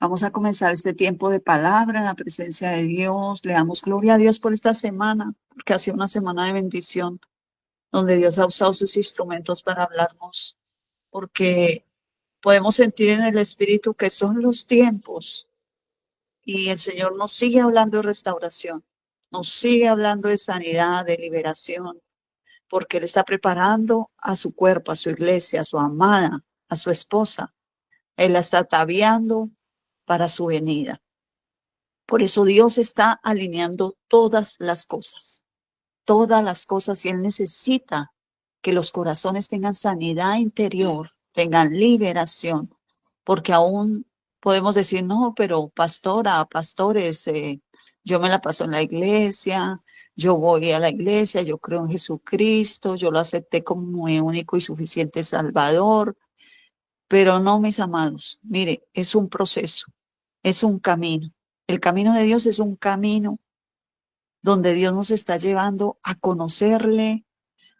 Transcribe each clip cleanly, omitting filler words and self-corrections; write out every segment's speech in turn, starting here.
Vamos a comenzar este tiempo de palabra en la presencia de Dios. Le damos gloria a Dios por esta semana, porque ha sido una semana de bendición, donde Dios ha usado sus instrumentos para hablarnos, porque podemos sentir en el Espíritu que son los tiempos y el Señor nos sigue hablando de restauración, nos sigue hablando de sanidad, de liberación, porque Él está preparando a su cuerpo, a su iglesia, a su amada, a su esposa. Él la está ataviando para su venida. Por eso Dios está alineando todas las cosas, y Él necesita que los corazones tengan sanidad interior, tengan liberación, porque aún podemos decir, no, pero pastora, pastores, yo me la paso en la iglesia, yo voy a la iglesia, yo creo en Jesucristo, yo lo acepté como mi único y suficiente Salvador, pero no, mis amados, mire, es un proceso, es un camino. El camino de Dios es un camino donde Dios nos está llevando a conocerle,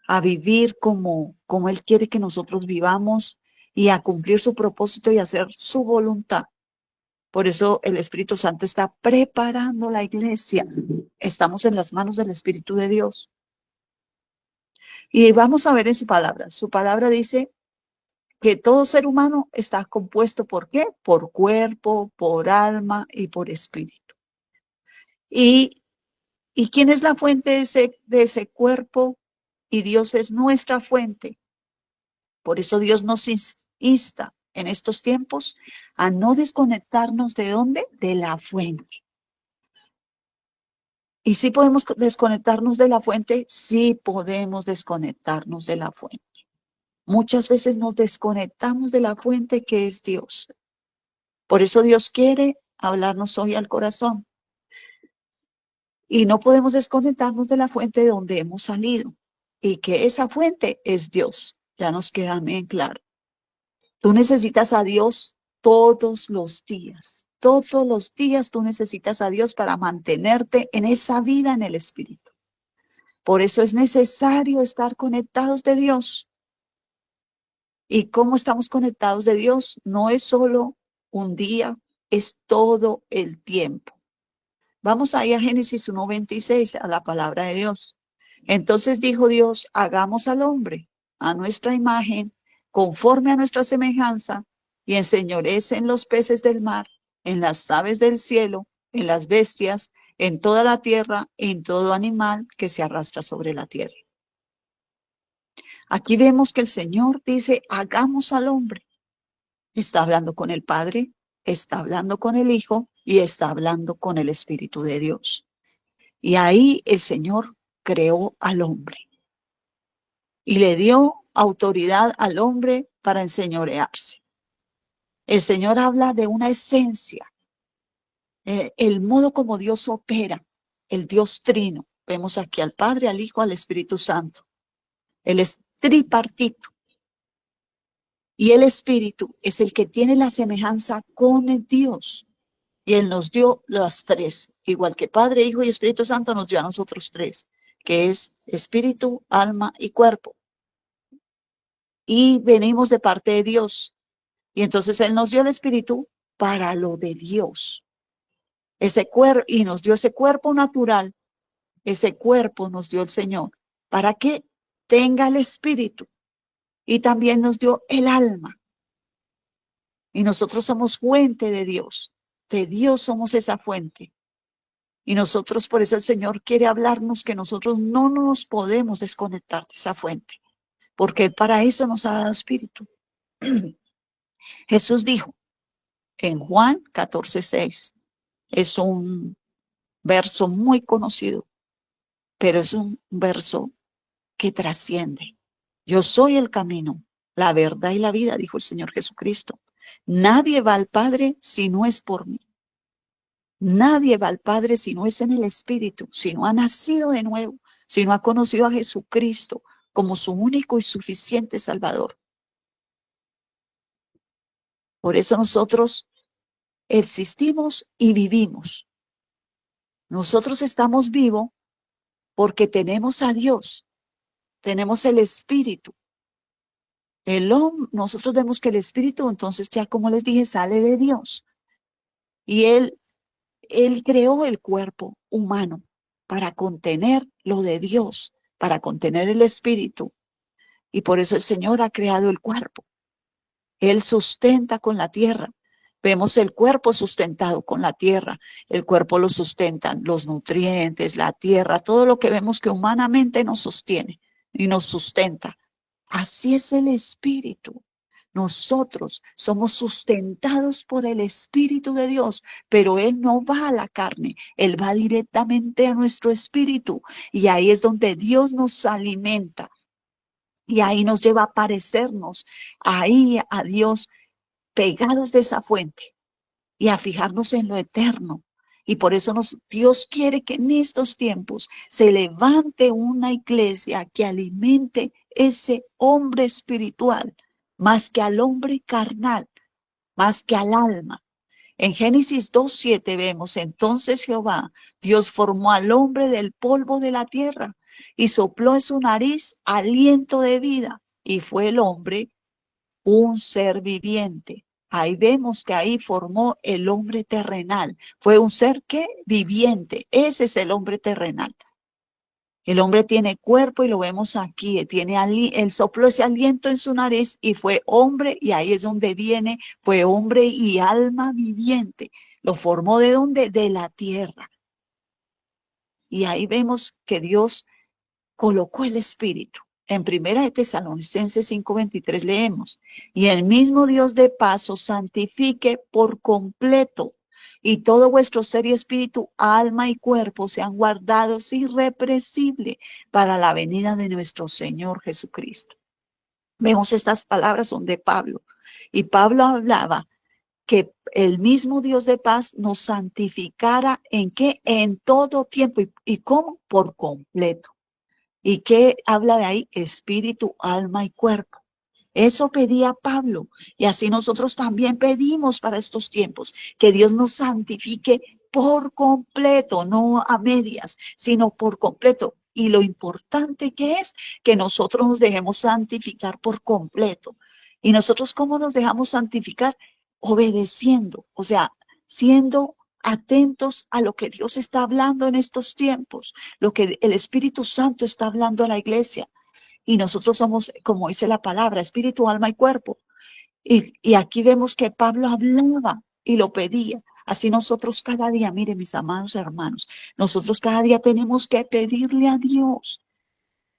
a vivir como Él quiere que nosotros vivamos y a cumplir su propósito y hacer su voluntad. Por eso el Espíritu Santo está preparando la iglesia. Estamos en las manos del Espíritu de Dios. Y vamos a ver en su palabra. Su palabra dice que todo ser humano está compuesto ¿por qué? Por cuerpo, por alma y por espíritu. Y ¿Y quién es la fuente de ese cuerpo? Y Dios es nuestra fuente. Por eso Dios nos insta en estos tiempos a no desconectarnos ¿de dónde? De la fuente. ¿Y si podemos desconectarnos de la fuente? Sí podemos desconectarnos de la fuente. Muchas veces nos desconectamos de la fuente que es Dios. Por eso Dios quiere hablarnos hoy al corazón. Y no podemos desconectarnos de la fuente de donde hemos salido y que esa fuente es Dios. Ya nos queda bien claro. Tú necesitas a Dios todos los días. Todos los días tú necesitas a Dios para mantenerte en esa vida en el Espíritu. Por eso es necesario estar conectados de Dios. ¿Y cómo estamos conectados de Dios? No es solo un día, es todo el tiempo. Vamos ahí a Génesis 1:26, a la palabra de Dios. Entonces dijo Dios, hagamos al hombre a nuestra imagen, conforme a nuestra semejanza, y enseñorece en los peces del mar, en las aves del cielo, en las bestias, en toda la tierra, en todo animal que se arrastra sobre la tierra. Aquí vemos que el Señor dice, hagamos al hombre. Está hablando con el Padre, está hablando con el Hijo y está hablando con el Espíritu de Dios. Y ahí el Señor creó al hombre y le dio autoridad al hombre para enseñorearse. El Señor habla de una esencia, el modo como Dios opera, el Dios trino. Vemos aquí al Padre, al Hijo, al Espíritu Santo. Él es tripartito y el Espíritu es el que tiene la semejanza con el Dios. Y Él nos dio las tres, igual que Padre, Hijo y Espíritu Santo nos dio a nosotros tres, que es espíritu, alma y cuerpo. Y venimos de parte de Dios. Y entonces Él nos dio el espíritu para lo de Dios. Ese cuerpo, y nos dio ese cuerpo natural, ese cuerpo nos dio el Señor, para que tenga el espíritu. Y también nos dio el alma. Y nosotros somos fuente de Dios somos esa fuente. Y nosotros, por eso el Señor quiere hablarnos que nosotros no nos podemos desconectar de esa fuente, porque Él para eso nos ha dado espíritu. Jesús dijo en Juan 14:6, es un verso muy conocido, pero es un verso que trasciende. Yo soy el camino, la verdad y la vida, dijo el Señor Jesucristo. Nadie va al Padre si no es por mí. Nadie va al Padre si no es en el Espíritu, si no ha nacido de nuevo, si no ha conocido a Jesucristo como su único y suficiente Salvador. Por eso nosotros existimos y vivimos. Nosotros estamos vivos porque tenemos a Dios, tenemos el Espíritu. Nosotros vemos que el Espíritu, entonces ya como les dije, sale de Dios. Y Él creó el cuerpo humano para contener lo de Dios, para contener el espíritu. Y por eso el Señor ha creado el cuerpo. Él sustenta con la tierra. Vemos el cuerpo sustentado con la tierra. El cuerpo lo sustentan los nutrientes, la tierra, todo lo que vemos que humanamente nos sostiene y nos sustenta. Así es el espíritu. Nosotros somos sustentados por el Espíritu de Dios, pero Él no va a la carne, Él va directamente a nuestro espíritu. Y ahí es donde Dios nos alimenta. Y ahí nos lleva a parecernos ahí a Dios, pegados de esa fuente y a fijarnos en lo eterno. Y por eso Dios quiere que en estos tiempos se levante una iglesia que alimente ese hombre espiritual, más que al hombre carnal, más que al alma. En Génesis 2:7 vemos, entonces Jehová, Dios formó al hombre del polvo de la tierra y sopló en su nariz aliento de vida, y fue el hombre un ser viviente. Ahí vemos que ahí formó el hombre terrenal. Fue un ser que viviente. Ese es el hombre terrenal. El hombre tiene cuerpo y lo vemos aquí. Él sopló ese aliento en su nariz y fue hombre, y ahí es donde viene, fue hombre y alma viviente. Lo formó ¿de dónde? De la tierra. Y ahí vemos que Dios colocó el Espíritu. En Primera de Tesalonicenses 5:23 leemos, y el mismo Dios de paz os santifique por completo, y todo vuestro ser y espíritu, alma y cuerpo sean guardados irrepresible para la venida de nuestro Señor Jesucristo. Vemos estas palabras son de Pablo, y Pablo hablaba que el mismo Dios de paz nos santificara ¿en qué? En todo tiempo. ¿Y cómo? Por completo. ¿Y qué habla de ahí? Espíritu, alma y cuerpo. Eso pedía Pablo. Y así nosotros también pedimos para estos tiempos, que Dios nos santifique por completo, no a medias, sino por completo. Y lo importante que es que nosotros nos dejemos santificar por completo. ¿Y nosotros cómo nos dejamos santificar? Obedeciendo, o sea, siendo atentos a lo que Dios está hablando en estos tiempos, lo que el Espíritu Santo está hablando a la iglesia. Y nosotros somos, como dice la palabra, espíritu, alma y cuerpo. Y aquí vemos que Pablo hablaba y lo pedía. Así nosotros cada día, miren mis amados hermanos, nosotros cada día tenemos que pedirle a Dios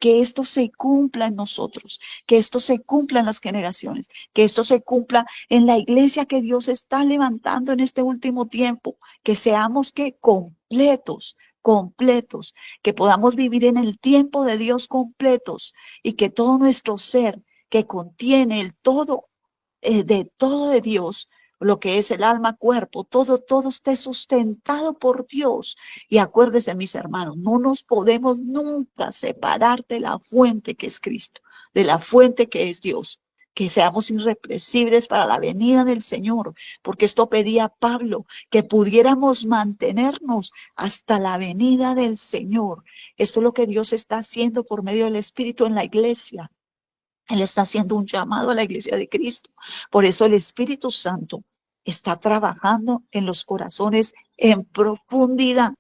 que esto se cumpla en nosotros, que esto se cumpla en las generaciones, que esto se cumpla en la iglesia que Dios está levantando en este último tiempo, que seamos que completos, completos, que podamos vivir en el tiempo de Dios completos y que todo nuestro ser que contiene el todo, de todo de Dios, lo que es el alma, cuerpo, todo esté sustentado por Dios. Y acuérdense, mis hermanos, no nos podemos nunca separar de la fuente que es Cristo, de la fuente que es Dios. Que seamos irrepresibles para la venida del Señor, porque esto pedía Pablo, que pudiéramos mantenernos hasta la venida del Señor. Esto es lo que Dios está haciendo por medio del Espíritu en la iglesia. Él está haciendo un llamado a la iglesia de Cristo. Por eso el Espíritu Santo está trabajando en los corazones en profundidad.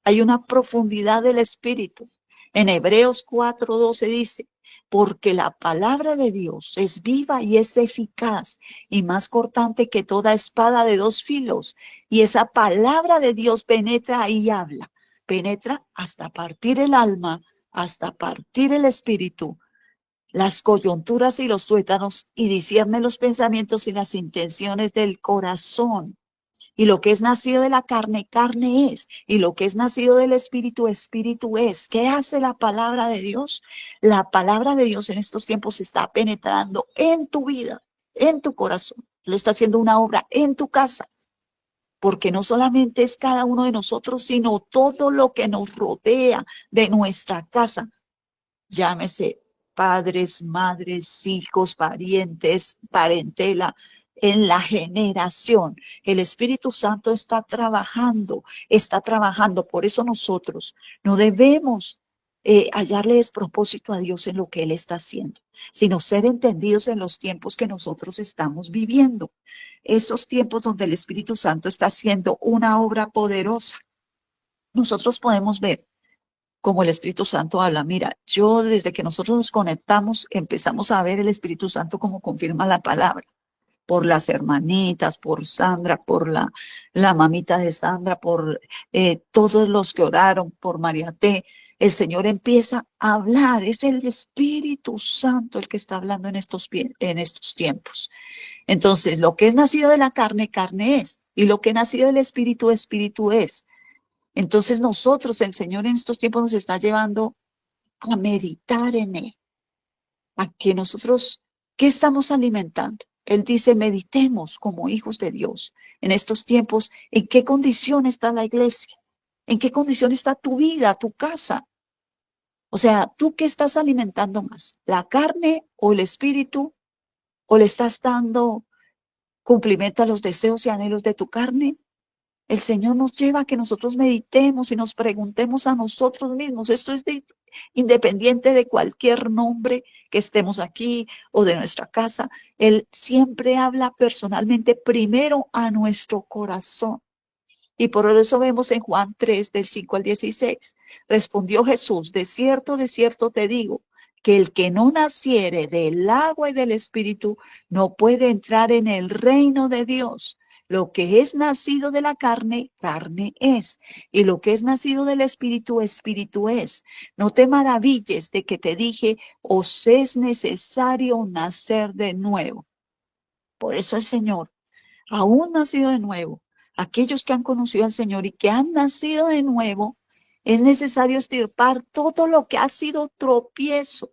Hay una profundidad del Espíritu. En Hebreos 4:12 dice, porque la palabra de Dios es viva y es eficaz y más cortante que toda espada de dos filos. Y esa palabra de Dios penetra y habla. Penetra hasta partir el alma, hasta partir el espíritu, las coyunturas y los tuétanos, y discierne los pensamientos y las intenciones del corazón. Y lo que es nacido de la carne, carne es. Y lo que es nacido del espíritu, espíritu es. ¿Qué hace la palabra de Dios? La palabra de Dios en estos tiempos está penetrando en tu vida, en tu corazón. Le está haciendo una obra en tu casa. Porque no solamente es cada uno de nosotros, sino todo lo que nos rodea de nuestra casa. Llámese padres, madres, hijos, parientes, parentela, en la generación. El Espíritu Santo está trabajando, está trabajando. Por eso nosotros no debemos hallarle despropósito a Dios en lo que Él está haciendo. sino ser entendidos en los tiempos que nosotros estamos viviendo. Esos tiempos donde el Espíritu Santo está haciendo una obra poderosa. Nosotros podemos ver cómo el Espíritu Santo habla. Mira, yo desde que nosotros nos conectamos, empezamos a ver el Espíritu Santo como confirma la palabra por las hermanitas, por Sandra, por la mamita de Sandra, por todos los que oraron, por María T. El Señor empieza a hablar, es el Espíritu Santo el que está hablando en estos tiempos. Entonces, lo que es nacido de la carne, carne es, y lo que es nacido del Espíritu, Espíritu es. Entonces, nosotros, el Señor en estos tiempos nos está llevando a meditar en Él, a que nosotros, ¿qué estamos alimentando? Él dice, meditemos como hijos de Dios en estos tiempos, ¿en qué condición está la iglesia? ¿En qué condición está tu vida, tu casa? O sea, ¿tú qué estás alimentando más? ¿La carne o el espíritu? ¿O le estás dando cumplimiento a los deseos y anhelos de tu carne? El Señor nos lleva a que nosotros meditemos y nos preguntemos a nosotros mismos. Esto es independiente de cualquier nombre que estemos aquí o de nuestra casa. Él siempre habla personalmente primero a nuestro corazón. Y por eso vemos en Juan 3, del 5 al 16. Respondió Jesús, de cierto te digo, que el que no naciere del agua y del espíritu no puede entrar en el reino de Dios. Lo que es nacido de la carne, carne es. Y lo que es nacido del espíritu, espíritu es. No te maravilles de que te dije, os es necesario nacer de nuevo. Por eso el Señor, aún nacido de nuevo, aquellos que han conocido al Señor y que han nacido de nuevo, es necesario extirpar todo lo que ha sido tropiezo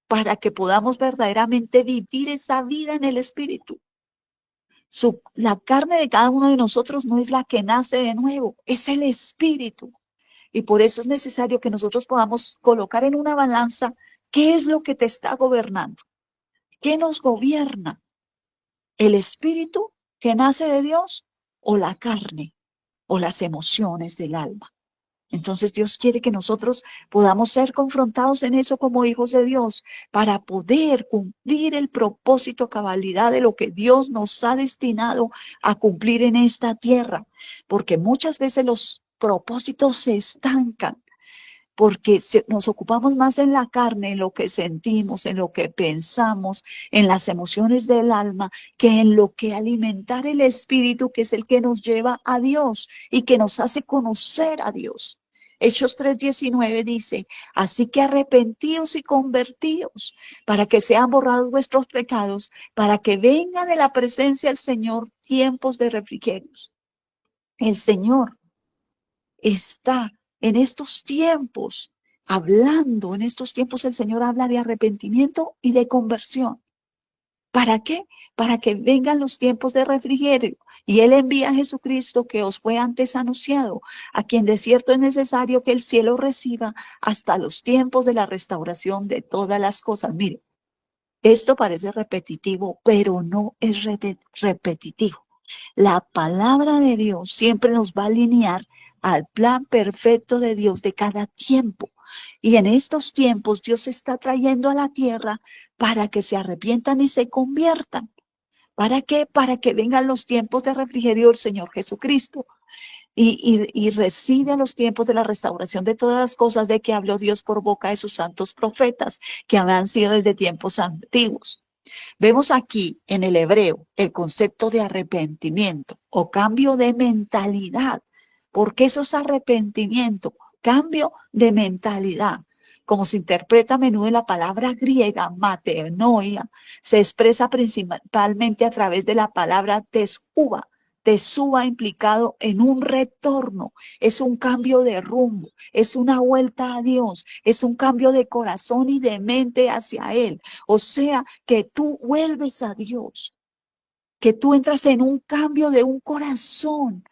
para que podamos verdaderamente vivir esa vida en el Espíritu. La carne de cada uno de nosotros no es la que nace de nuevo, es el Espíritu. Y por eso es necesario que nosotros podamos colocar en una balanza qué es lo que te está gobernando, qué nos gobierna, el Espíritu que nace de Dios o la carne o las emociones del alma. Entonces Dios quiere que nosotros podamos ser confrontados en eso como hijos de Dios para poder cumplir el propósito, cabalidad de lo que Dios nos ha destinado a cumplir en esta tierra, porque muchas veces los propósitos se estancan porque nos ocupamos más en la carne, en lo que sentimos, en lo que pensamos, en las emociones del alma, que en lo que alimentar el espíritu, que es el que nos lleva a Dios y que nos hace conocer a Dios. Hechos 3:19 dice, así que arrepentíos y convertíos para que sean borrados vuestros pecados, para que venga de la presencia del Señor tiempos de refrigerios. El Señor está en estos tiempos hablando, en estos tiempos el Señor habla de arrepentimiento y de conversión. ¿Para qué? Para que vengan los tiempos de refrigerio. Y Él envía a Jesucristo que os fue antes anunciado, a quien de cierto es necesario que el cielo reciba hasta los tiempos de la restauración de todas las cosas. Mire, esto parece repetitivo, pero no es repetitivo. La palabra de Dios siempre nos va a alinear al plan perfecto de Dios de cada tiempo. Y en estos tiempos Dios está trayendo a la tierra para que se arrepientan y se conviertan. ¿Para qué? Para que vengan los tiempos de refrigerio del Señor Jesucristo y recibe a los tiempos de la restauración de todas las cosas de que habló Dios por boca de sus santos profetas, que habían sido desde tiempos antiguos. Vemos aquí en el hebreo el concepto de arrepentimiento o cambio de mentalidad, porque eso es arrepentimiento, cambio de mentalidad. Como se interpreta a menudo en la palabra griega, matenoia, se expresa principalmente a través de la palabra teshuva. Teshuva implicado en un retorno, es un cambio de rumbo, es una vuelta a Dios, es un cambio de corazón y de mente hacia Él. O sea, que tú vuelves a Dios, que tú entras en un cambio de un corazón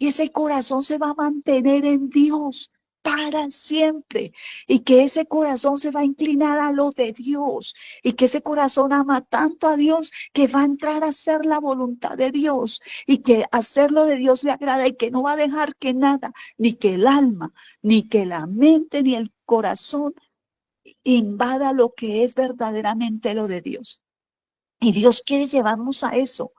y ese corazón se va a mantener en Dios para siempre y que ese corazón se va a inclinar a lo de Dios y que ese corazón ama tanto a Dios que va a entrar a hacer la voluntad de Dios y que hacerlo de Dios le agrada y que no va a dejar que nada, ni que el alma, ni que la mente, ni el corazón invada lo que es verdaderamente lo de Dios. Y Dios quiere llevarnos a eso.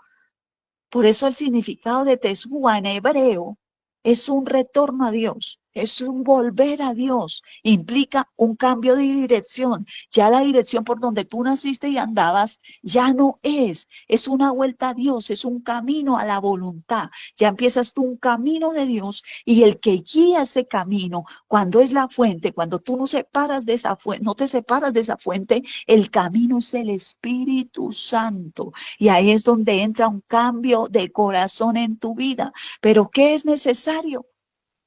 Por eso el significado de Teshuvah en hebreo es un retorno a Dios, es un volver a Dios, implica un cambio de dirección. Ya la dirección por donde tú naciste y andabas ya no es una vuelta a Dios, es un camino a la voluntad. Ya empiezas tú un camino de Dios y el que guía ese camino, cuando es la fuente, cuando tú no separas de esa fuente, no te separas de esa fuente, el camino es el Espíritu Santo. Y ahí es donde entra un cambio de corazón en tu vida. Pero ¿qué es necesario?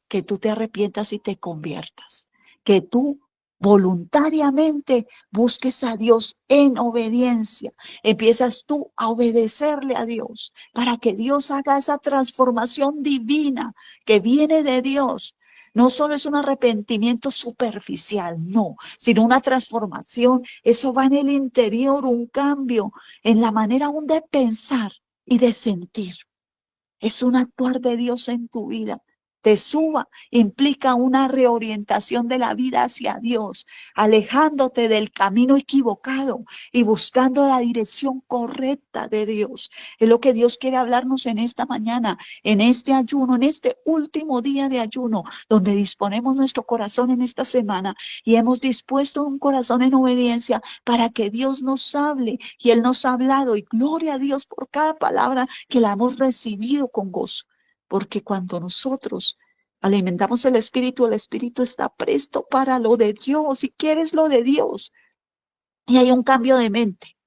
Que tú te arrepientas y te conviertas. Que tú voluntariamente busques a Dios en obediencia. Empiezas tú a obedecerle a Dios para que Dios haga esa transformación divina que viene de Dios. No solo es un arrepentimiento superficial, no, sino una transformación. Eso va en el interior, un cambio en la manera aún de pensar y de sentir. Es un actuar de Dios en tu vida. Teshuvah implica una reorientación de la vida hacia Dios, alejándote del camino equivocado y buscando la dirección correcta de Dios. Es lo que Dios quiere hablarnos en esta mañana, en este ayuno, en este último día de ayuno, donde disponemos nuestro corazón en esta semana y hemos dispuesto un corazón en obediencia para que Dios nos hable, y Él nos ha hablado, y gloria a Dios por cada palabra que la hemos recibido con gozo, porque cuando nosotros alimentamos el Espíritu está presto para lo de Dios, si quieres lo de Dios. Y hay un cambio de mente.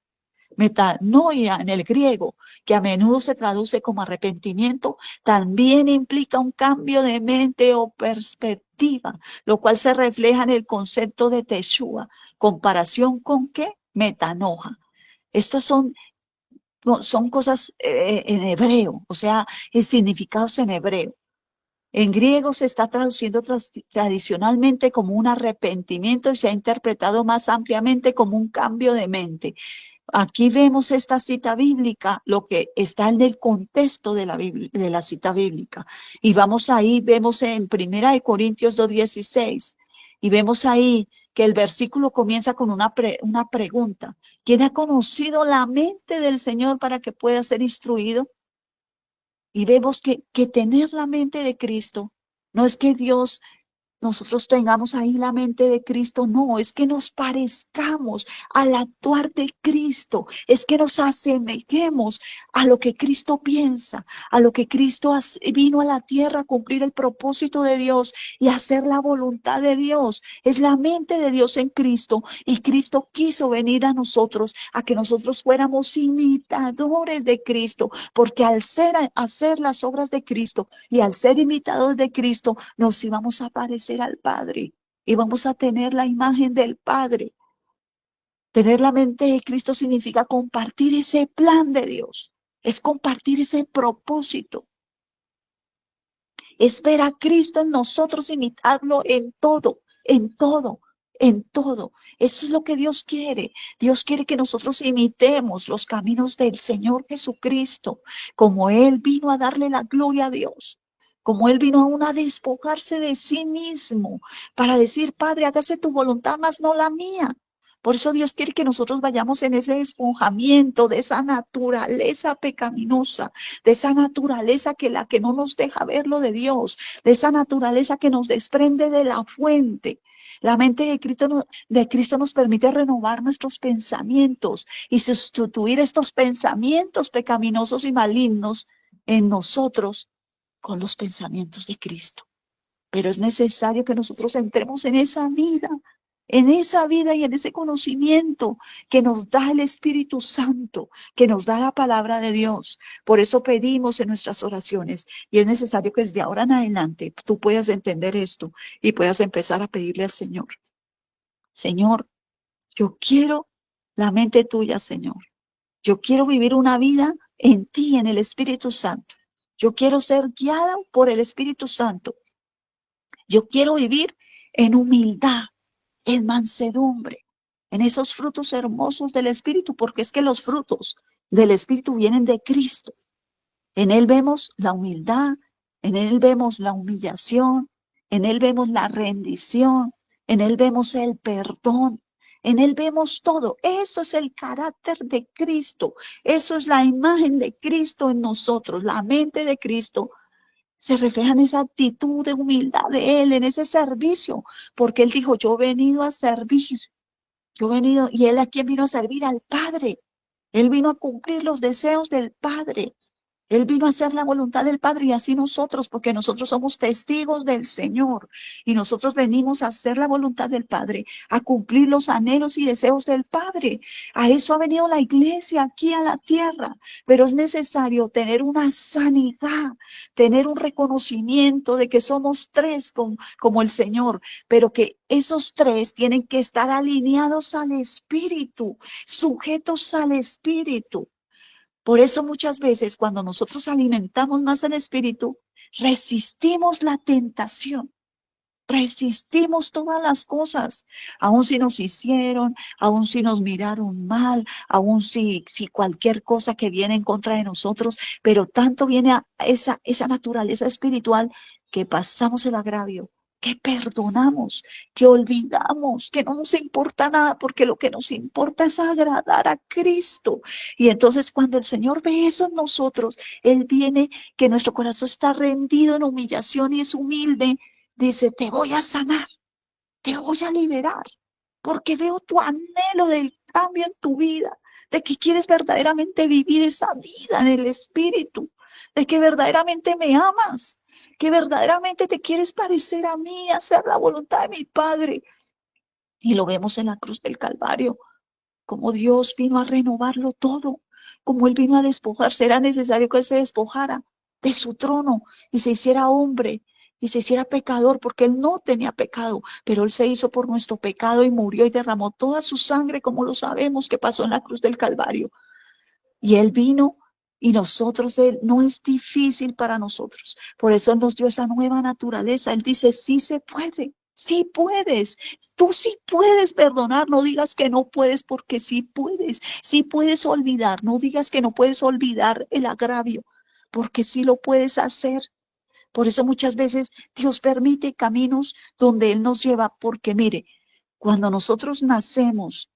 Metanoia en el griego, que a menudo se traduce como arrepentimiento, también implica un cambio de mente o perspectiva, lo cual se refleja en el concepto de Teshuvah. ¿Comparación con qué? Metanoja. Estos son cosas en hebreo, o sea, significados en hebreo. En griego se está traduciendo tradicionalmente como un arrepentimiento y se ha interpretado más ampliamente como un cambio de mente. Aquí vemos esta cita bíblica, lo que está en el contexto de de la cita bíblica. Y vamos ahí, vemos en Primera de Corintios 2:16, y vemos ahí que el versículo comienza con una pregunta. ¿Quién ha conocido la mente del Señor para que pueda ser instruido? Y vemos que tener la mente de Cristo no es que nosotros tengamos ahí la mente de Cristo, no, es que nos parezcamos al actuar de Cristo, es que nos asemejemos a lo que Cristo piensa, a lo que Cristo vino a la tierra a cumplir el propósito de Dios y hacer la voluntad de Dios. Es la mente de Dios en Cristo, y Cristo quiso venir a nosotros, a que nosotros fuéramos imitadores de Cristo, porque al hacer las obras de Cristo y al ser imitadores de Cristo, nos íbamos a parecer al Padre y vamos a tener la imagen del Padre. Tener la mente de Cristo significa compartir ese plan de Dios, es compartir ese propósito, es ver a Cristo en nosotros, imitarlo en todo, en todo. En todo. Eso es lo que Dios quiere. Dios quiere que nosotros imitemos los caminos del Señor Jesucristo, como Él vino a darle la gloria a Dios, como Él vino aún a despojarse de sí mismo para decir: Padre, hágase tu voluntad, mas no la mía. Por eso Dios quiere que nosotros vayamos en ese despojamiento de esa naturaleza pecaminosa, de esa naturaleza que no nos deja ver lo de Dios, de esa naturaleza que nos desprende de la fuente. La mente de Cristo nos permite renovar nuestros pensamientos y sustituir estos pensamientos pecaminosos y malignos en nosotros con los pensamientos de Cristo. Pero es necesario que nosotros entremos en esa vida y en ese conocimiento que nos da el Espíritu Santo, que nos da la palabra de Dios. Por eso pedimos en nuestras oraciones, y es necesario que desde ahora en adelante tú puedas entender esto y puedas empezar a pedirle al Señor: Señor, yo quiero la mente tuya, Señor. Yo quiero vivir una vida en ti, en el Espíritu Santo. Yo quiero ser guiada por el Espíritu Santo. Yo quiero vivir en humildad, en mansedumbre, en esos frutos hermosos del Espíritu, porque es que los frutos del Espíritu vienen de Cristo. En Él vemos la humildad, en Él vemos la humillación, en Él vemos la rendición, en Él vemos el perdón. En Él vemos todo. Eso es el carácter de Cristo. Eso es la imagen de Cristo en nosotros. La mente de Cristo se refleja en esa actitud de humildad de Él, en ese servicio. Porque Él dijo, yo he venido a servir. Yo he venido, y Él a quién vino a servir al Padre. Él vino a cumplir los deseos del Padre. Él vino a hacer la voluntad del Padre y así nosotros, porque nosotros somos testigos del Señor y nosotros venimos a hacer la voluntad del Padre, a cumplir los anhelos y deseos del Padre. A eso ha venido la iglesia aquí a la tierra, pero es necesario tener una sanidad, tener un reconocimiento de que somos tres como el Señor, pero que esos tres tienen que estar alineados al Espíritu, sujetos al Espíritu. Por eso muchas veces cuando nosotros alimentamos más el espíritu, resistimos la tentación, resistimos todas las cosas, aun si nos hicieron, aun si nos miraron mal, aun si cualquier cosa que viene en contra de nosotros, pero tanto viene a esa naturaleza espiritual que pasamos el agravio, que perdonamos, que olvidamos, que no nos importa nada, porque lo que nos importa es agradar a Cristo. Y entonces cuando el Señor ve eso en nosotros, Él viene, que nuestro corazón está rendido en humillación y es humilde. Dice, te voy a sanar, te voy a liberar, porque veo tu anhelo del cambio en tu vida, de que quieres verdaderamente vivir esa vida en el Espíritu, de que verdaderamente me amas, que verdaderamente te quieres parecer a mí, hacer la voluntad de mi Padre. Y lo vemos en la cruz del Calvario, como Dios vino a renovarlo todo, como Él vino a despojarse, era necesario que Él se despojara de su trono y se hiciera hombre y se hiciera pecador, porque Él no tenía pecado, pero Él se hizo por nuestro pecado y murió y derramó toda su sangre, como lo sabemos que pasó en la cruz del Calvario. Y Él vino y nosotros, Él no es difícil para nosotros. Por eso Él nos dio esa nueva naturaleza. Él dice, sí se puede. Sí puedes, tú sí puedes perdonar, no digas que no puedes porque sí puedes olvidar, no digas que no puedes olvidar el agravio, porque sí lo puedes hacer. Por eso muchas veces Dios permite caminos donde Él nos lleva, porque mire, cuando nosotros nacemos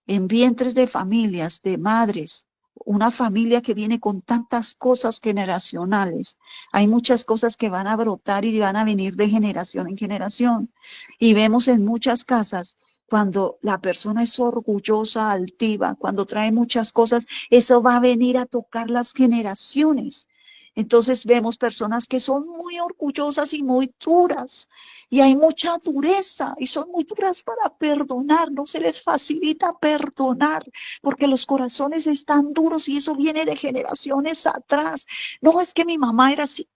en vientres de familias, de madres, una familia que viene con tantas cosas generacionales. Hay muchas cosas que van a brotar y van a venir de generación en generación. Y vemos en muchas casas cuando la persona es orgullosa, altiva, cuando trae muchas cosas, eso va a venir a tocar las generaciones. Entonces vemos personas que son muy orgullosas y muy duras, y hay mucha dureza y son muy duras para perdonar, no se les facilita perdonar porque los corazones están duros y eso viene de generaciones atrás. No es que mi mamá era así,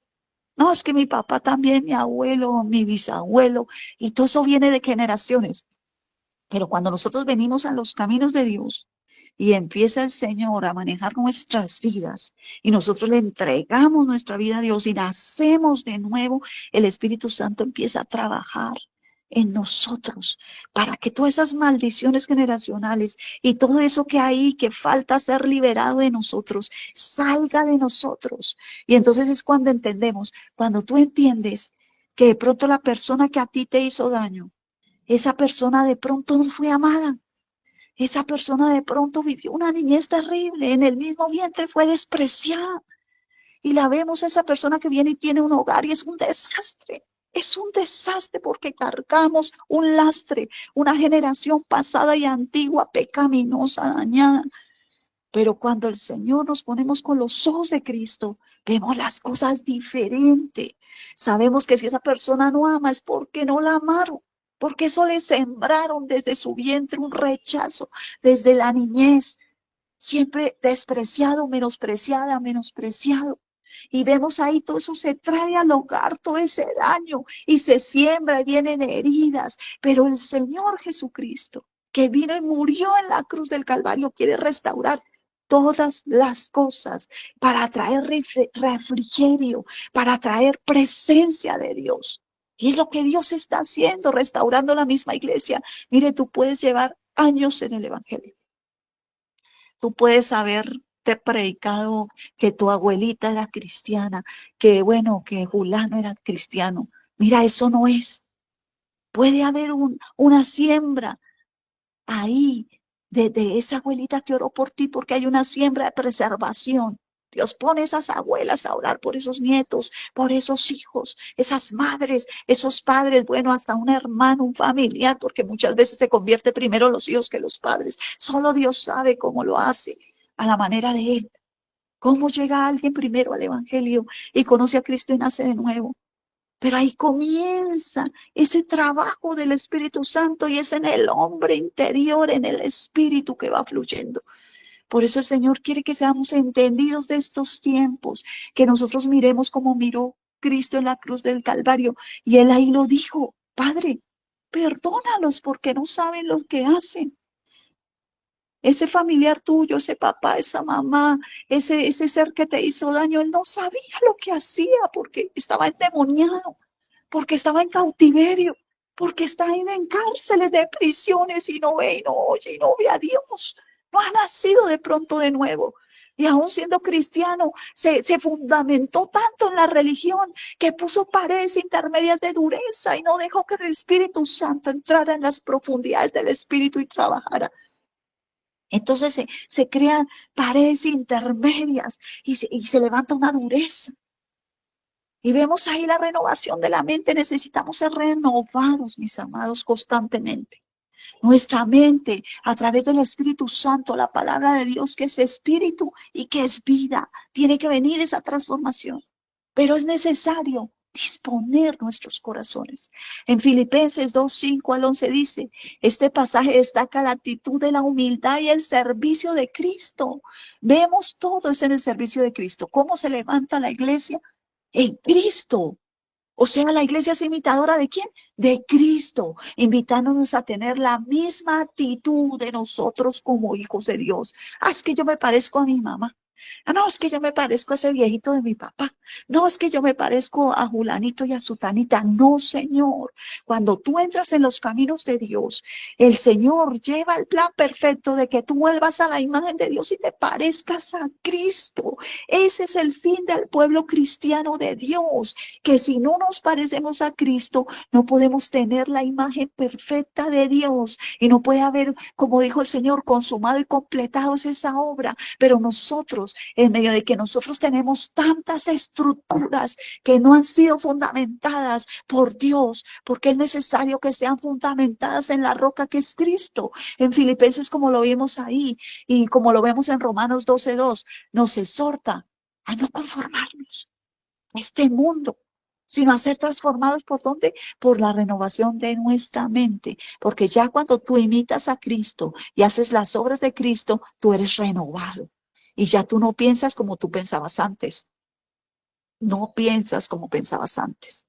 no es que mi papá también, mi abuelo, mi bisabuelo, y todo eso viene de generaciones. Pero cuando nosotros venimos a los caminos de Dios y empieza el Señor a manejar nuestras vidas y nosotros le entregamos nuestra vida a Dios y nacemos de nuevo, el Espíritu Santo empieza a trabajar en nosotros para que todas esas maldiciones generacionales y todo eso que hay que falta ser liberado de nosotros salga de nosotros. Y entonces es cuando entendemos, cuando tú entiendes que de pronto la persona que a ti te hizo daño, esa persona de pronto no fue amada. Esa persona de pronto vivió una niñez terrible. En el mismo vientre fue despreciada. Y la vemos a esa persona que viene y tiene un hogar y es un desastre. Es un desastre porque cargamos un lastre, una generación pasada y antigua, pecaminosa, dañada. Pero cuando el Señor nos ponemos con los ojos de Cristo, vemos las cosas diferente. Sabemos que si esa persona no ama es porque no la amaron, porque eso le sembraron desde su vientre un rechazo, desde la niñez, siempre despreciado, menospreciada, menospreciado. Y vemos ahí todo eso se trae al hogar, todo ese daño y se siembra y vienen heridas. Pero el Señor Jesucristo, que vino y murió en la cruz del Calvario, quiere restaurar todas las cosas para traer refrigerio, para traer presencia de Dios. Y es lo que Dios está haciendo, restaurando la misma iglesia. Mire, tú puedes llevar años en el Evangelio. Tú puedes haberte predicado que tu abuelita era cristiana, que bueno, que Julano era cristiano. Mira, eso no es. Puede haber una siembra ahí, de esa abuelita que oró por ti, porque hay una siembra de preservación. Dios pone esas abuelas a orar por esos nietos, por esos hijos, esas madres, esos padres, bueno, hasta un hermano, un familiar, porque muchas veces se convierte primero los hijos que los padres. Solo Dios sabe cómo lo hace, a la manera de Él. Cómo llega alguien primero al Evangelio y conoce a Cristo y nace de nuevo. Pero ahí comienza ese trabajo del Espíritu Santo y es en el hombre interior, en el Espíritu que va fluyendo. Por eso el Señor quiere que seamos entendidos de estos tiempos, que nosotros miremos como miró Cristo en la cruz del Calvario. Y Él ahí lo dijo, Padre, perdónalos porque no saben lo que hacen. Ese familiar tuyo, ese papá, esa mamá, ese ser que te hizo daño, él no sabía lo que hacía porque estaba endemoniado, porque estaba en cautiverio, porque está en cárceles de prisiones y no ve y no oye y no ve a Dios. No ha nacido de pronto de nuevo. Y aún siendo cristiano, se fundamentó tanto en la religión que puso paredes intermedias de dureza y no dejó que el Espíritu Santo entrara en las profundidades del Espíritu y trabajara. Entonces se crean paredes intermedias y se levanta una dureza. Y vemos ahí la renovación de la mente. Necesitamos ser renovados, mis amados, constantemente. Nuestra mente, a través del Espíritu Santo, la palabra de Dios, que es espíritu y que es vida, tiene que venir esa transformación. Pero es necesario disponer nuestros corazones. En Filipenses 2:5 al 11 dice, este pasaje destaca la actitud de la humildad y el servicio de Cristo. Vemos todo es en el servicio de Cristo. ¿Cómo se levanta la iglesia? En Cristo. O sea, la iglesia es imitadora ¿de quién? De Cristo, invitándonos a tener la misma actitud de nosotros como hijos de Dios. Ah, es que yo me parezco a mi mamá. Ah, no, es que yo me parezco a ese viejito de mi papá. No, es que yo me parezco a Julanito y a Sutanita. No, Señor. Cuando tú entras en los caminos de Dios, el Señor lleva el plan perfecto de que tú vuelvas a la imagen de Dios y te parezcas a Cristo. Ese es el fin del pueblo cristiano de Dios, que si no nos parecemos a Cristo, no podemos tener la imagen perfecta de Dios y no puede haber, como dijo el Señor, consumado y completado es esa obra. Pero nosotros, en medio de que nosotros tenemos tantas estructuras que no han sido fundamentadas por Dios, porque es necesario que sean fundamentadas en la roca que es Cristo. En Filipenses, como lo vimos ahí y como lo vemos en Romanos 12:2, nos exhorta a no conformarnos a este mundo, sino a ser transformados por dónde? Por la renovación de nuestra mente, porque ya cuando tú imitas a Cristo y haces las obras de Cristo, tú eres renovado y ya tú no piensas como tú pensabas antes, no piensas como pensabas antes.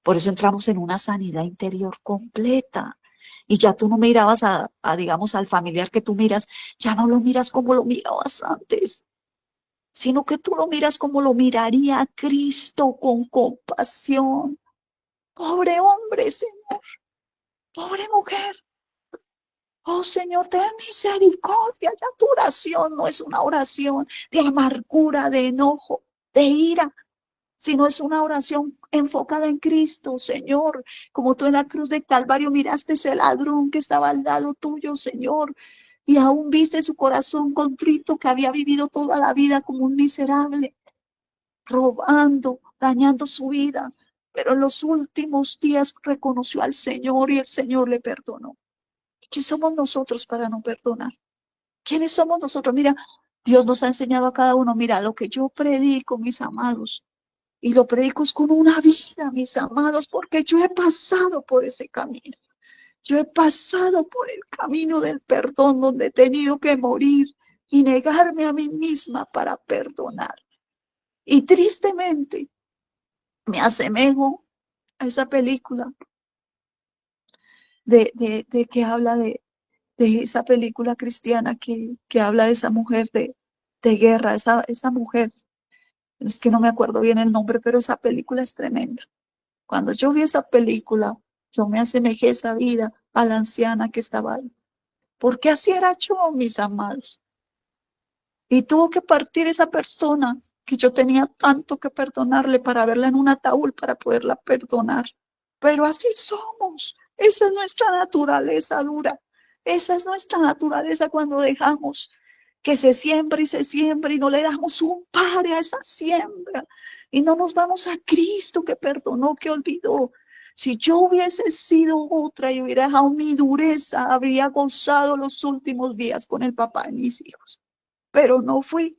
Por eso entramos en una sanidad interior completa. Y ya tú no mirabas digamos, al familiar que tú miras, ya no lo miras como lo mirabas antes, sino que tú lo miras como lo miraría Cristo con compasión. Pobre hombre, Señor, pobre mujer. Oh Señor, ten misericordia. Ya tu oración no es una oración de amargura, de enojo, de ira, sino es una oración enfocada en Cristo, Señor. Como tú en la cruz de Calvario miraste ese ladrón que estaba al lado tuyo, Señor, y aún viste su corazón contrito que había vivido toda la vida como un miserable, robando, dañando su vida, pero en los últimos días reconoció al Señor y el Señor le perdonó. ¿Quién somos nosotros para no perdonar? ¿Quiénes somos nosotros? Mira, Dios nos ha enseñado a cada uno, mira, lo que yo predico, mis amados, y lo predico es con una vida, mis amados, porque yo he pasado por ese camino. Yo he pasado por el camino del perdón donde he tenido que morir y negarme a mí misma para perdonar. Y tristemente me asemejo a esa película de que habla de esa película cristiana que habla de esa mujer de guerra, esa mujer, es que no me acuerdo bien el nombre, pero esa película es tremenda. Cuando yo vi esa película, yo me asemejé esa vida a la anciana que estaba ahí, porque así era yo, mis amados. Y tuvo que partir esa persona que yo tenía tanto que perdonarle para verla en un ataúd para poderla perdonar. Pero así somos. Esa es nuestra naturaleza dura. Esa es nuestra naturaleza cuando dejamos que se siembra y no le damos un pare a esa siembra y no nos vamos a Cristo que perdonó, que olvidó. Si yo hubiese sido otra y hubiera dejado mi dureza, habría gozado los últimos días con el papá de mis hijos. Pero no fui,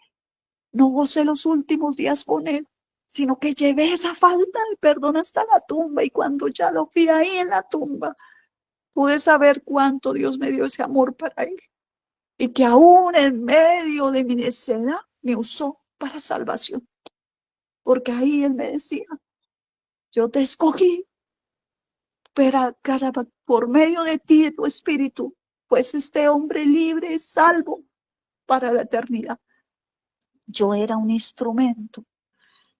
no gocé los últimos días con él, sino que llevé esa falta de perdón hasta la tumba y cuando ya lo vi ahí en la tumba, pude saber cuánto Dios me dio ese amor para él y que aún en medio de mi necedad me usó para salvación, porque ahí él me decía, yo te escogí, pero caramba, por medio de ti, de tu espíritu, pues este hombre libre, salvo para la eternidad. Yo era un instrumento,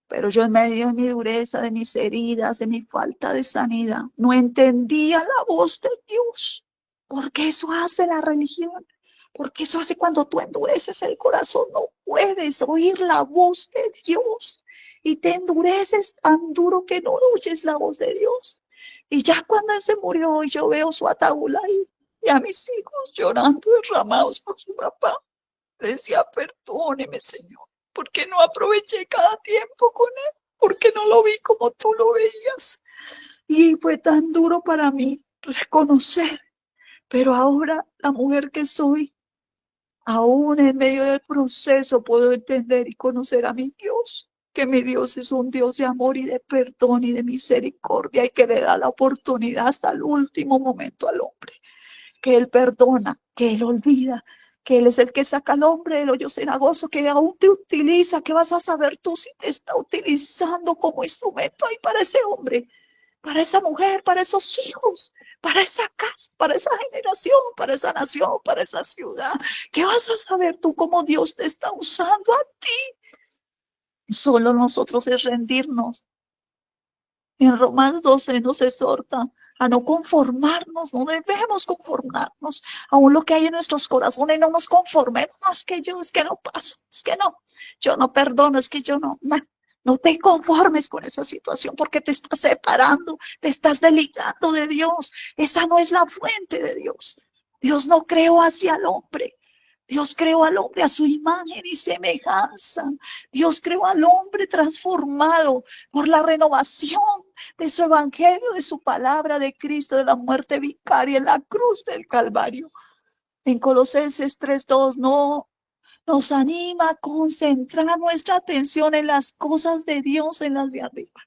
pero yo en medio de mi dureza, de mis heridas, de mi falta de sanidad, no entendía la voz de Dios, porque eso hace la religión. Porque eso hace cuando tú endureces el corazón, no puedes oír la voz de Dios y te endureces tan duro que no oyes la voz de Dios. Y ya cuando él se murió y yo veo su ataúd ahí y a mis hijos llorando derramados por su papá, decía, perdóneme, Señor, porque no aproveché cada tiempo con él, porque no lo vi como tú lo veías. Y fue tan duro para mí reconocer, pero ahora la mujer que soy, aún en medio del proceso puedo entender y conocer a mi Dios, que mi Dios es un Dios de amor y de perdón y de misericordia y que le da la oportunidad hasta el último momento al hombre, que Él perdona, que Él olvida, que Él es el que saca al hombre del hoyo cenagoso, que aún te utiliza, que vas a saber tú si te está utilizando como instrumento ahí para ese hombre, para esa mujer, para esos hijos, para esa casa, para esa generación, para esa nación, para esa ciudad. ¿Qué vas a saber tú cómo Dios te está usando a ti? Solo nosotros es rendirnos. En Romanos 12 nos exhorta a no conformarnos, no debemos conformarnos. Aún lo que hay en nuestros corazones, no nos conformemos. No, es que no paso, es que no, yo no perdono, es que yo no, no. No te conformes con esa situación porque te estás separando, te estás desligando de Dios. Esa no es la fuente de Dios. Dios no creó hacia el hombre. Dios creó al hombre a su imagen y semejanza. Dios creó al hombre transformado por la renovación de su evangelio, de su palabra de Cristo, de la muerte vicaria en la cruz del Calvario. En Colosenses 3:2 no nos anima a concentrar nuestra atención en las cosas de Dios, en las de arriba,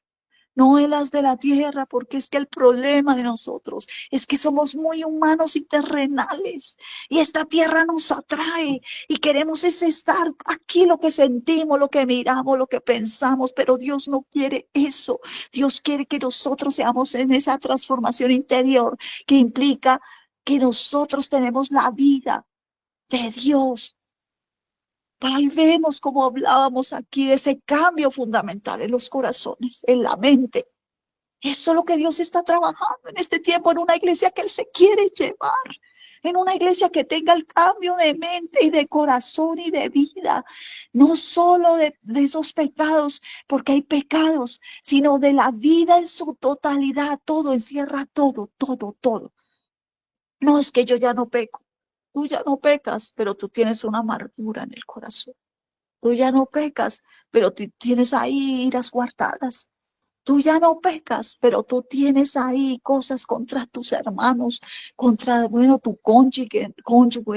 no en las de la tierra, porque es que el problema de nosotros es que somos muy humanos y terrenales, y esta tierra nos atrae, y queremos es estar aquí lo que sentimos, lo que miramos, lo que pensamos, pero Dios no quiere eso. Dios quiere que nosotros seamos en esa transformación interior que implica que nosotros tenemos la vida de Dios. Ahí vemos como hablábamos aquí de ese cambio fundamental en los corazones, en la mente. Eso es lo que Dios está trabajando en este tiempo, en una iglesia que Él se quiere llevar, en una iglesia que tenga el cambio de mente y de corazón y de vida, no solo de esos pecados, porque hay pecados, sino de la vida en su totalidad, todo encierra todo, todo, todo. No es que yo ya no peco, tú ya no pecas, pero tú tienes una amargura en el corazón. Tú ya no pecas, pero tú tienes ahí iras guardadas. Tú ya no pecas, pero tú tienes ahí cosas contra tus hermanos, contra, bueno, tu cónyuge,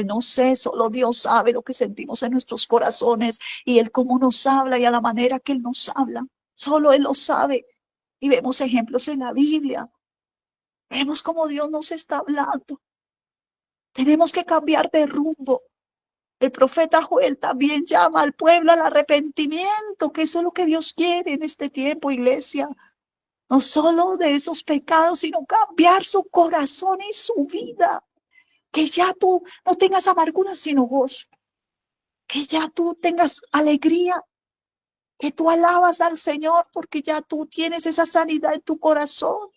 no sé, solo Dios sabe lo que sentimos en nuestros corazones y Él cómo nos habla y a la manera que Él nos habla. Solo Él lo sabe. Y vemos ejemplos en la Biblia. Vemos cómo Dios nos está hablando. Tenemos que cambiar de rumbo. El profeta Joel también llama al pueblo al arrepentimiento, que eso es lo que Dios quiere en este tiempo, iglesia. No solo de esos pecados, sino cambiar su corazón y su vida. Que ya tú no tengas amargura, sino gozo. Que ya tú tengas alegría. Que tú alabas al Señor porque ya tú tienes esa sanidad en tu corazón.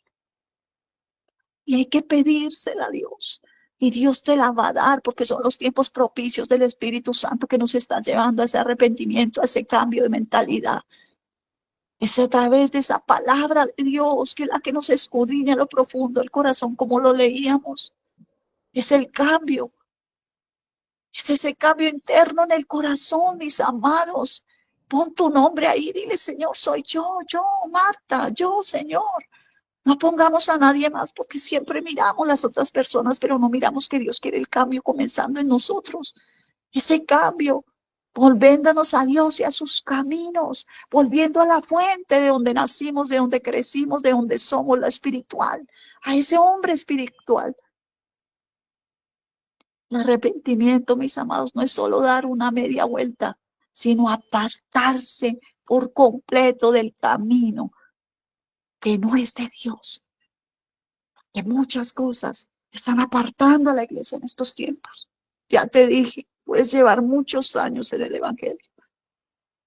Y hay que pedírsela a Dios. Y Dios te la va a dar porque son los tiempos propicios del Espíritu Santo que nos están llevando a ese arrepentimiento, a ese cambio de mentalidad. Es a través de esa palabra de Dios que es la que nos escudriña a lo profundo del corazón, como lo leíamos. Es el cambio, es ese cambio interno en el corazón, mis amados. Pon tu nombre ahí, dile, Señor, soy yo, Marta, yo, Señor. No pongamos a nadie más porque siempre miramos las otras personas, pero no miramos que Dios quiere el cambio comenzando en nosotros. Ese cambio, volviéndonos a Dios y a sus caminos, volviendo a la fuente de donde nacimos, de donde crecimos, de donde somos, la espiritual, a ese hombre espiritual. El arrepentimiento, mis amados, no es solo dar una media vuelta, sino apartarse por completo del camino que no es de Dios, que muchas cosas están apartando a la iglesia en estos tiempos. Ya te dije, puedes llevar muchos años en el Evangelio,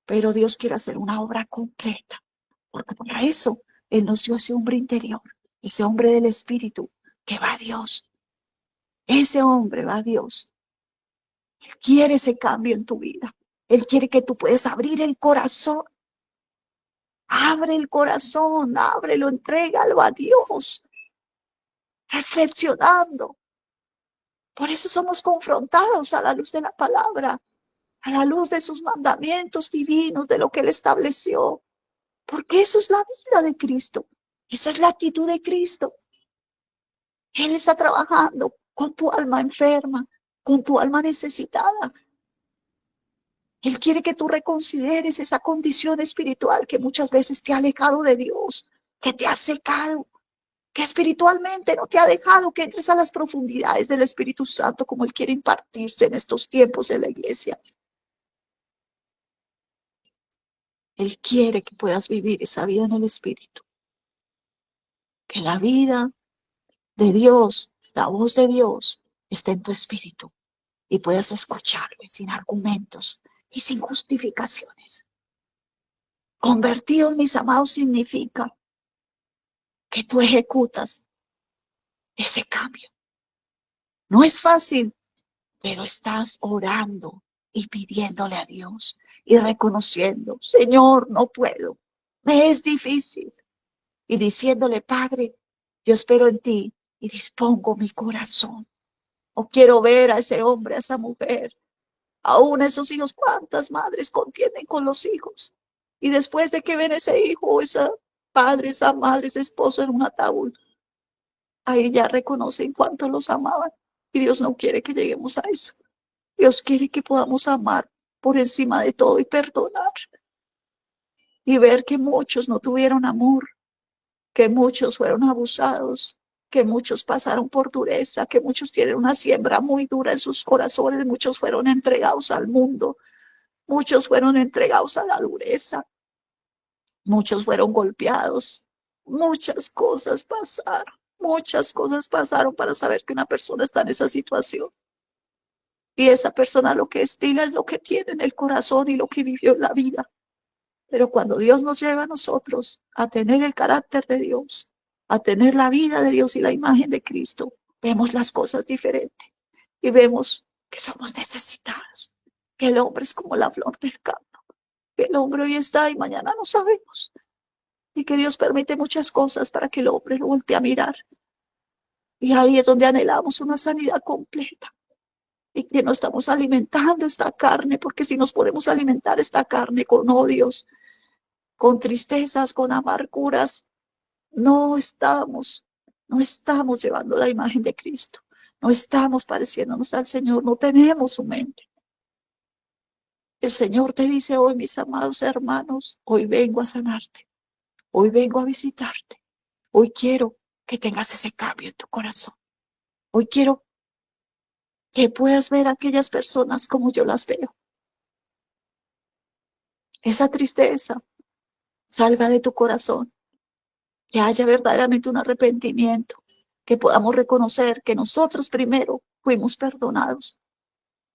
pero Dios quiere hacer una obra completa, porque para eso Él nos dio ese hombre interior, ese hombre del Espíritu, que va a Dios. Ese hombre va a Dios. Él quiere ese cambio en tu vida. Él quiere que tú puedas abrir el corazón. Abre el corazón, ábrelo, entrégalo a Dios, reflexionando. Por eso somos confrontados a la luz de la palabra, a la luz de sus mandamientos divinos, de lo que Él estableció. Porque eso es la vida de Cristo. Esa es la actitud de Cristo. Él está trabajando con tu alma enferma, con tu alma necesitada. Él quiere que tú reconsideres esa condición espiritual que muchas veces te ha alejado de Dios, que te ha secado, que espiritualmente no te ha dejado que entres a las profundidades del Espíritu Santo como Él quiere impartirse en estos tiempos en la iglesia. Él quiere que puedas vivir esa vida en el Espíritu, que la vida de Dios, la voz de Dios, esté en tu espíritu y puedas escucharle sin argumentos y sin justificaciones. Convertidos, mis amados, significa que tú ejecutas ese cambio. No es fácil, pero estás orando y pidiéndole a Dios y reconociendo, Señor, no puedo, me es difícil. Y diciéndole, Padre, yo espero en ti y dispongo mi corazón. O quiero ver a ese hombre, a esa mujer, aún esos hijos. ¿Cuántas madres contienden con los hijos? Y después de que ven ese hijo, esa padre, esa madre, ese esposo en un ataúd, ahí ya reconocen cuánto los amaban. Y Dios no quiere que lleguemos a eso. Dios quiere que podamos amar por encima de todo y perdonar. Y ver que muchos no tuvieron amor, que muchos fueron abusados, que muchos pasaron por dureza, que muchos tienen una siembra muy dura en sus corazones, muchos fueron entregados al mundo, muchos fueron entregados a la dureza, muchos fueron golpeados, muchas cosas pasaron para saber que una persona está en esa situación. Y esa persona lo que estila es lo que tiene en el corazón y lo que vivió en la vida. Pero cuando Dios nos lleva a nosotros a tener el carácter de Dios, a tener la vida de Dios y la imagen de Cristo, vemos las cosas diferentes y vemos que somos necesitados, que el hombre es como la flor del campo, que el hombre hoy está y mañana no sabemos, y que Dios permite muchas cosas para que el hombre lo voltee a mirar. Y ahí es donde anhelamos una sanidad completa y que no estamos alimentando esta carne, porque si nos podemos alimentar esta carne con odios, con tristezas, con amarguras, no estamos, no estamos llevando la imagen de Cristo, no estamos pareciéndonos al Señor, no tenemos su mente. El Señor te dice hoy, mis amados hermanos, hoy vengo a sanarte, hoy vengo a visitarte, hoy quiero que tengas ese cambio en tu corazón, hoy quiero que puedas ver a aquellas personas como yo las veo. Esa tristeza salga de tu corazón, que haya verdaderamente un arrepentimiento, que podamos reconocer que nosotros primero fuimos perdonados,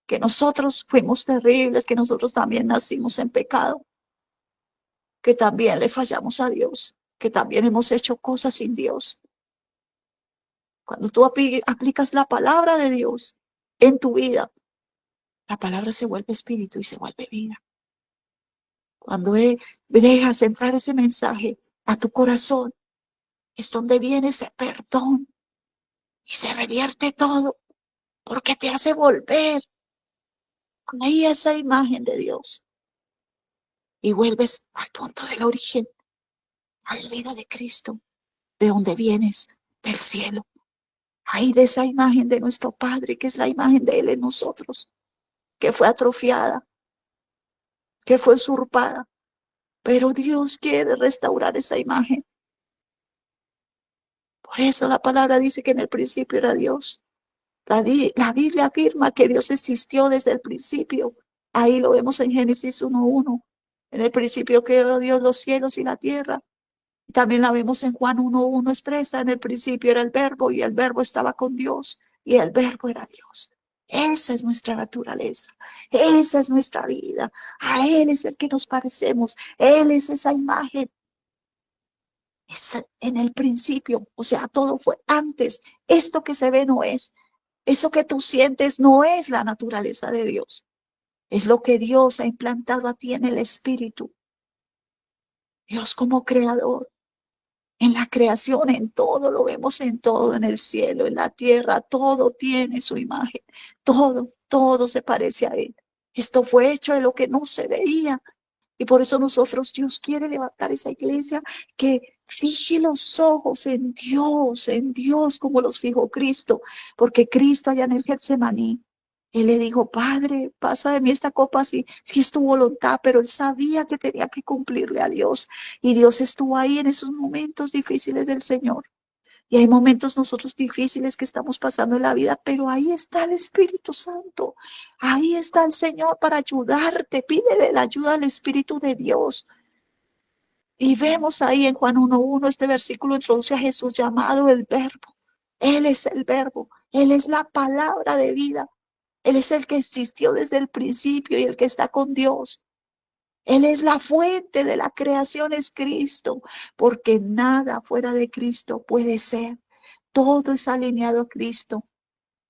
que nosotros fuimos terribles, que nosotros también nacimos en pecado, que también le fallamos a Dios, que también hemos hecho cosas sin Dios. Cuando tú aplicas la palabra de Dios en tu vida, la palabra se vuelve espíritu y se vuelve vida. Cuando dejas entrar ese mensaje a tu corazón, es donde viene ese perdón y se revierte todo. porque te hace volver ahí a esa imagen de Dios y vuelves al punto del origen, a la vida de Cristo, de donde vienes, del cielo. Ahí de esa imagen de nuestro Padre, que es la imagen de Él en nosotros, que fue atrofiada, que fue usurpada. Pero Dios quiere restaurar esa imagen. Por eso la palabra dice que en el principio era Dios. La Biblia afirma que Dios existió desde el principio. Ahí lo vemos en Génesis 1:1. En el principio creó Dios los cielos y la tierra. También la vemos en Juan 1:1 expresa, en el principio era el verbo y el verbo estaba con Dios y el verbo era Dios. Esa es nuestra naturaleza, esa es nuestra vida. A Él es el que nos parecemos, Él es esa imagen. Es en el principio, o sea, todo fue antes. Esto que se ve no es, eso que tú sientes no es la naturaleza de Dios. Es lo que Dios ha implantado a ti en el espíritu. Dios como creador. En la creación, en todo, lo vemos en todo, en el cielo, en la tierra, todo tiene su imagen, todo se parece a Él. Esto fue hecho de lo que no se veía. Y por eso nosotros, Dios quiere levantar esa iglesia que fije los ojos en Dios como los fijó Cristo, porque Cristo allá en el Getsemaní, Él le dijo, Padre, pasa de mí esta copa si es tu voluntad, pero Él sabía que tenía que cumplirle a Dios. Y Dios estuvo ahí en esos momentos difíciles del Señor. Y hay momentos nosotros difíciles que estamos pasando en la vida, pero ahí está el Espíritu Santo. Ahí está el Señor para ayudarte. Pídele la ayuda al Espíritu de Dios. Y vemos ahí en Juan 1:1, este versículo introduce a Jesús llamado el Verbo. Él es el Verbo. Él es la palabra de vida. Él es el que existió desde el principio y el que está con Dios. Él es la fuente de la creación, es Cristo, porque nada fuera de Cristo puede ser. Todo es alineado a Cristo.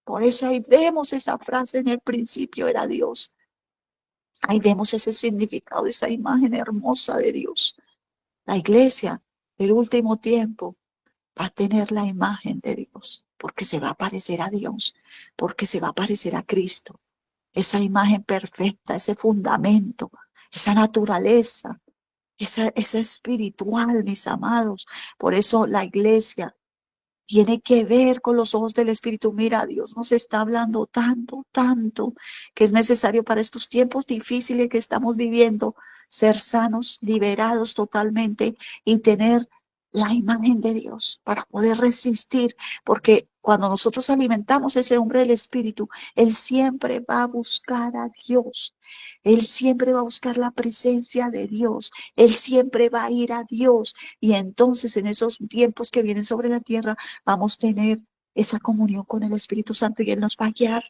Por eso ahí vemos esa frase, en el principio era Dios. Ahí vemos ese significado, esa imagen hermosa de Dios. La iglesia del último tiempo va a tener la imagen de Dios, porque se va a parecer a Dios, porque se va a parecer a Cristo. Esa imagen perfecta, ese fundamento, esa naturaleza, esa espiritual, mis amados. Por eso la iglesia tiene que ver con los ojos del Espíritu. Mira, Dios nos está hablando tanto, que es necesario para estos tiempos difíciles que estamos viviendo, ser sanos, liberados totalmente y tener la imagen de Dios para poder resistir, porque cuando nosotros alimentamos ese hombre del Espíritu, Él siempre va a buscar a Dios. Él siempre va a buscar la presencia de Dios. Él siempre va a ir a Dios. Y entonces en esos tiempos que vienen sobre la tierra, vamos a tener esa comunión con el Espíritu Santo y Él nos va a guiar.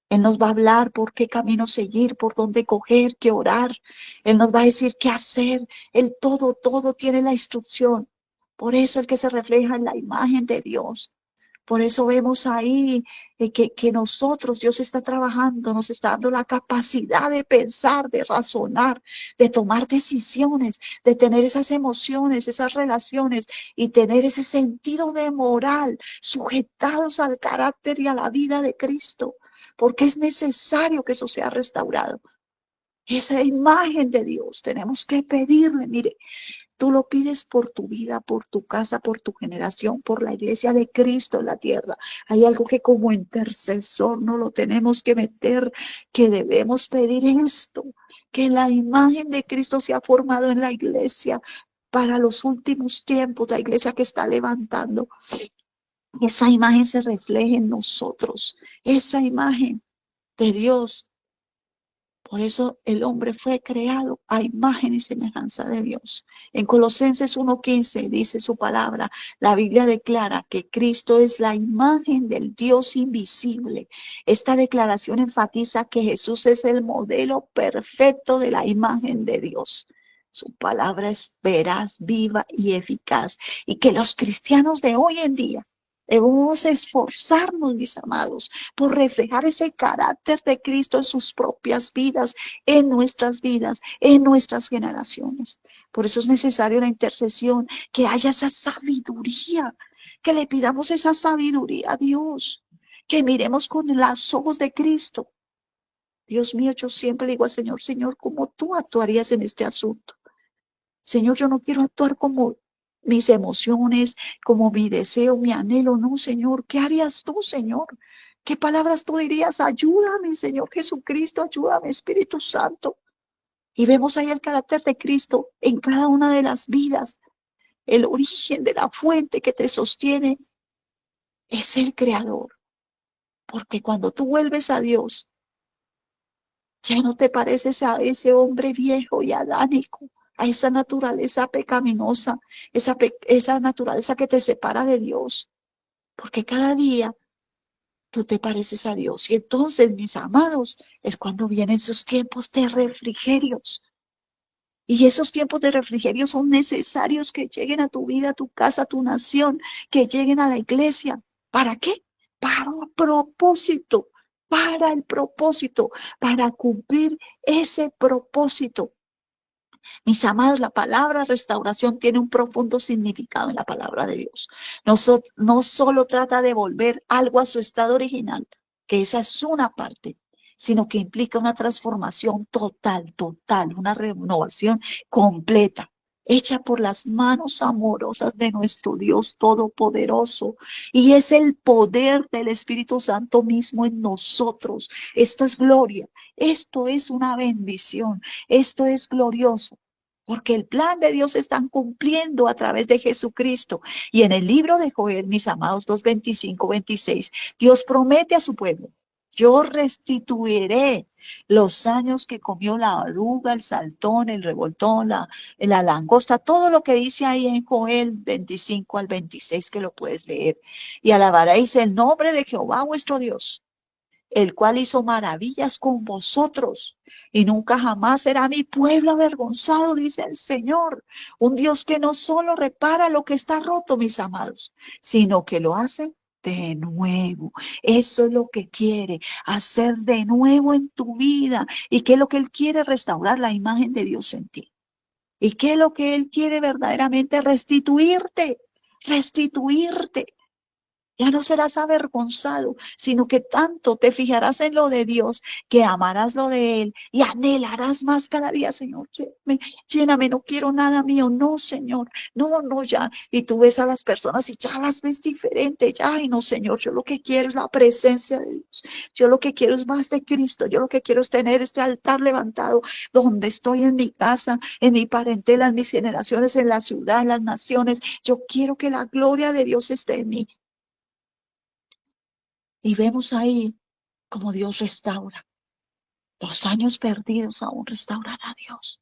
Él nos va a hablar por qué camino seguir, por dónde coger, qué orar. Él nos va a decir qué hacer. Él todo tiene la instrucción. Por eso el que se refleja en la imagen de Dios. Por eso vemos ahí que nosotros, Dios está trabajando, nos está dando la capacidad de pensar, de razonar, de tomar decisiones, de tener esas emociones, esas relaciones y tener ese sentido de moral sujetados al carácter y a la vida de Cristo, porque es necesario que eso sea restaurado. Esa imagen de Dios tenemos que pedirle, mire, tú lo pides por tu vida, por tu casa, por tu generación, por la iglesia de Cristo en la tierra. Hay algo que como intercesor no lo tenemos que meter, que debemos pedir esto, que la imagen de Cristo se ha formado en la iglesia para los últimos tiempos, la iglesia que está levantando. Esa imagen se refleja en nosotros, esa imagen de Dios. Por eso el hombre fue creado a imagen y semejanza de Dios. En Colosenses 1:15 dice su palabra, la Biblia declara que Cristo es la imagen del Dios invisible. Esta declaración enfatiza que Jesús es el modelo perfecto de la imagen de Dios. Su palabra es veraz, viva y eficaz. Y que los cristianos de hoy en día debemos esforzarnos, mis amados, por reflejar ese carácter de Cristo en sus propias vidas, en nuestras generaciones. Por eso es necesario la intercesión, que haya esa sabiduría, que le pidamos esa sabiduría a Dios, que miremos con los ojos de Cristo. Dios mío, yo siempre le digo al Señor, Señor, ¿cómo tú actuarías en este asunto? Señor, yo no quiero actuar como mis emociones, como mi deseo, mi anhelo. No, Señor, ¿qué harías tú, Señor? ¿Qué palabras tú dirías? Ayúdame, Señor Jesucristo, ayúdame, Espíritu Santo. Y vemos ahí el carácter de Cristo en cada una de las vidas. El origen de la fuente que te sostiene es el Creador. Porque cuando tú vuelves a Dios, ya no te pareces a ese hombre viejo y adánico, a esa naturaleza pecaminosa, esa naturaleza que te separa de Dios, porque cada día tú te pareces a Dios. Y entonces, mis amados, es cuando vienen esos tiempos de refrigerios. Y esos tiempos de refrigerio son necesarios que lleguen a tu vida, a tu casa, a tu nación, que lleguen a la iglesia. ¿Para qué? Para un propósito, para el propósito, para cumplir ese propósito. Mis amados, la palabra restauración tiene un profundo significado en la palabra de Dios. No solo trata de volver algo a su estado original, que esa es una parte, sino que implica una transformación total, una renovación completa, hecha por las manos amorosas de nuestro Dios Todopoderoso. Y es el poder del Espíritu Santo mismo en nosotros. Esto es gloria, esto es una bendición, esto es glorioso. Porque el plan de Dios se están cumpliendo a través de Jesucristo. Y en el libro de Joel, mis amados, 2:25-26, Dios promete a su pueblo: yo restituiré los años que comió la oruga, el saltón, el revoltón, la langosta, todo lo que dice ahí en Joel 25-26, que lo puedes leer. Y alabaréis el nombre de Jehová vuestro Dios, el cual hizo maravillas con vosotros, y nunca jamás será mi pueblo avergonzado, dice el Señor. Un Dios que no solo repara lo que está roto, mis amados, sino que lo hace de nuevo. Eso es lo que quiere, hacer de nuevo en tu vida. ¿Y qué es lo que Él quiere? Restaurar la imagen de Dios en ti. ¿Y qué es lo que Él quiere verdaderamente? Restituirte, restituirte. Ya no serás avergonzado, sino que tanto te fijarás en lo de Dios, que amarás lo de Él y anhelarás más cada día. Señor, lléname, no quiero nada mío. No, Señor, no, no, ya. Y tú ves a las personas y ya las ves diferente. Ya, ay, no, Señor, yo lo que quiero es la presencia de Dios. Yo lo que quiero es más de Cristo. Yo lo que quiero es tener este altar levantado donde estoy, en mi casa, en mi parentela, en mis generaciones, en la ciudad, en las naciones. Yo quiero que la gloria de Dios esté en mí. Y vemos ahí cómo Dios restaura. Los años perdidos aún restaurará Dios.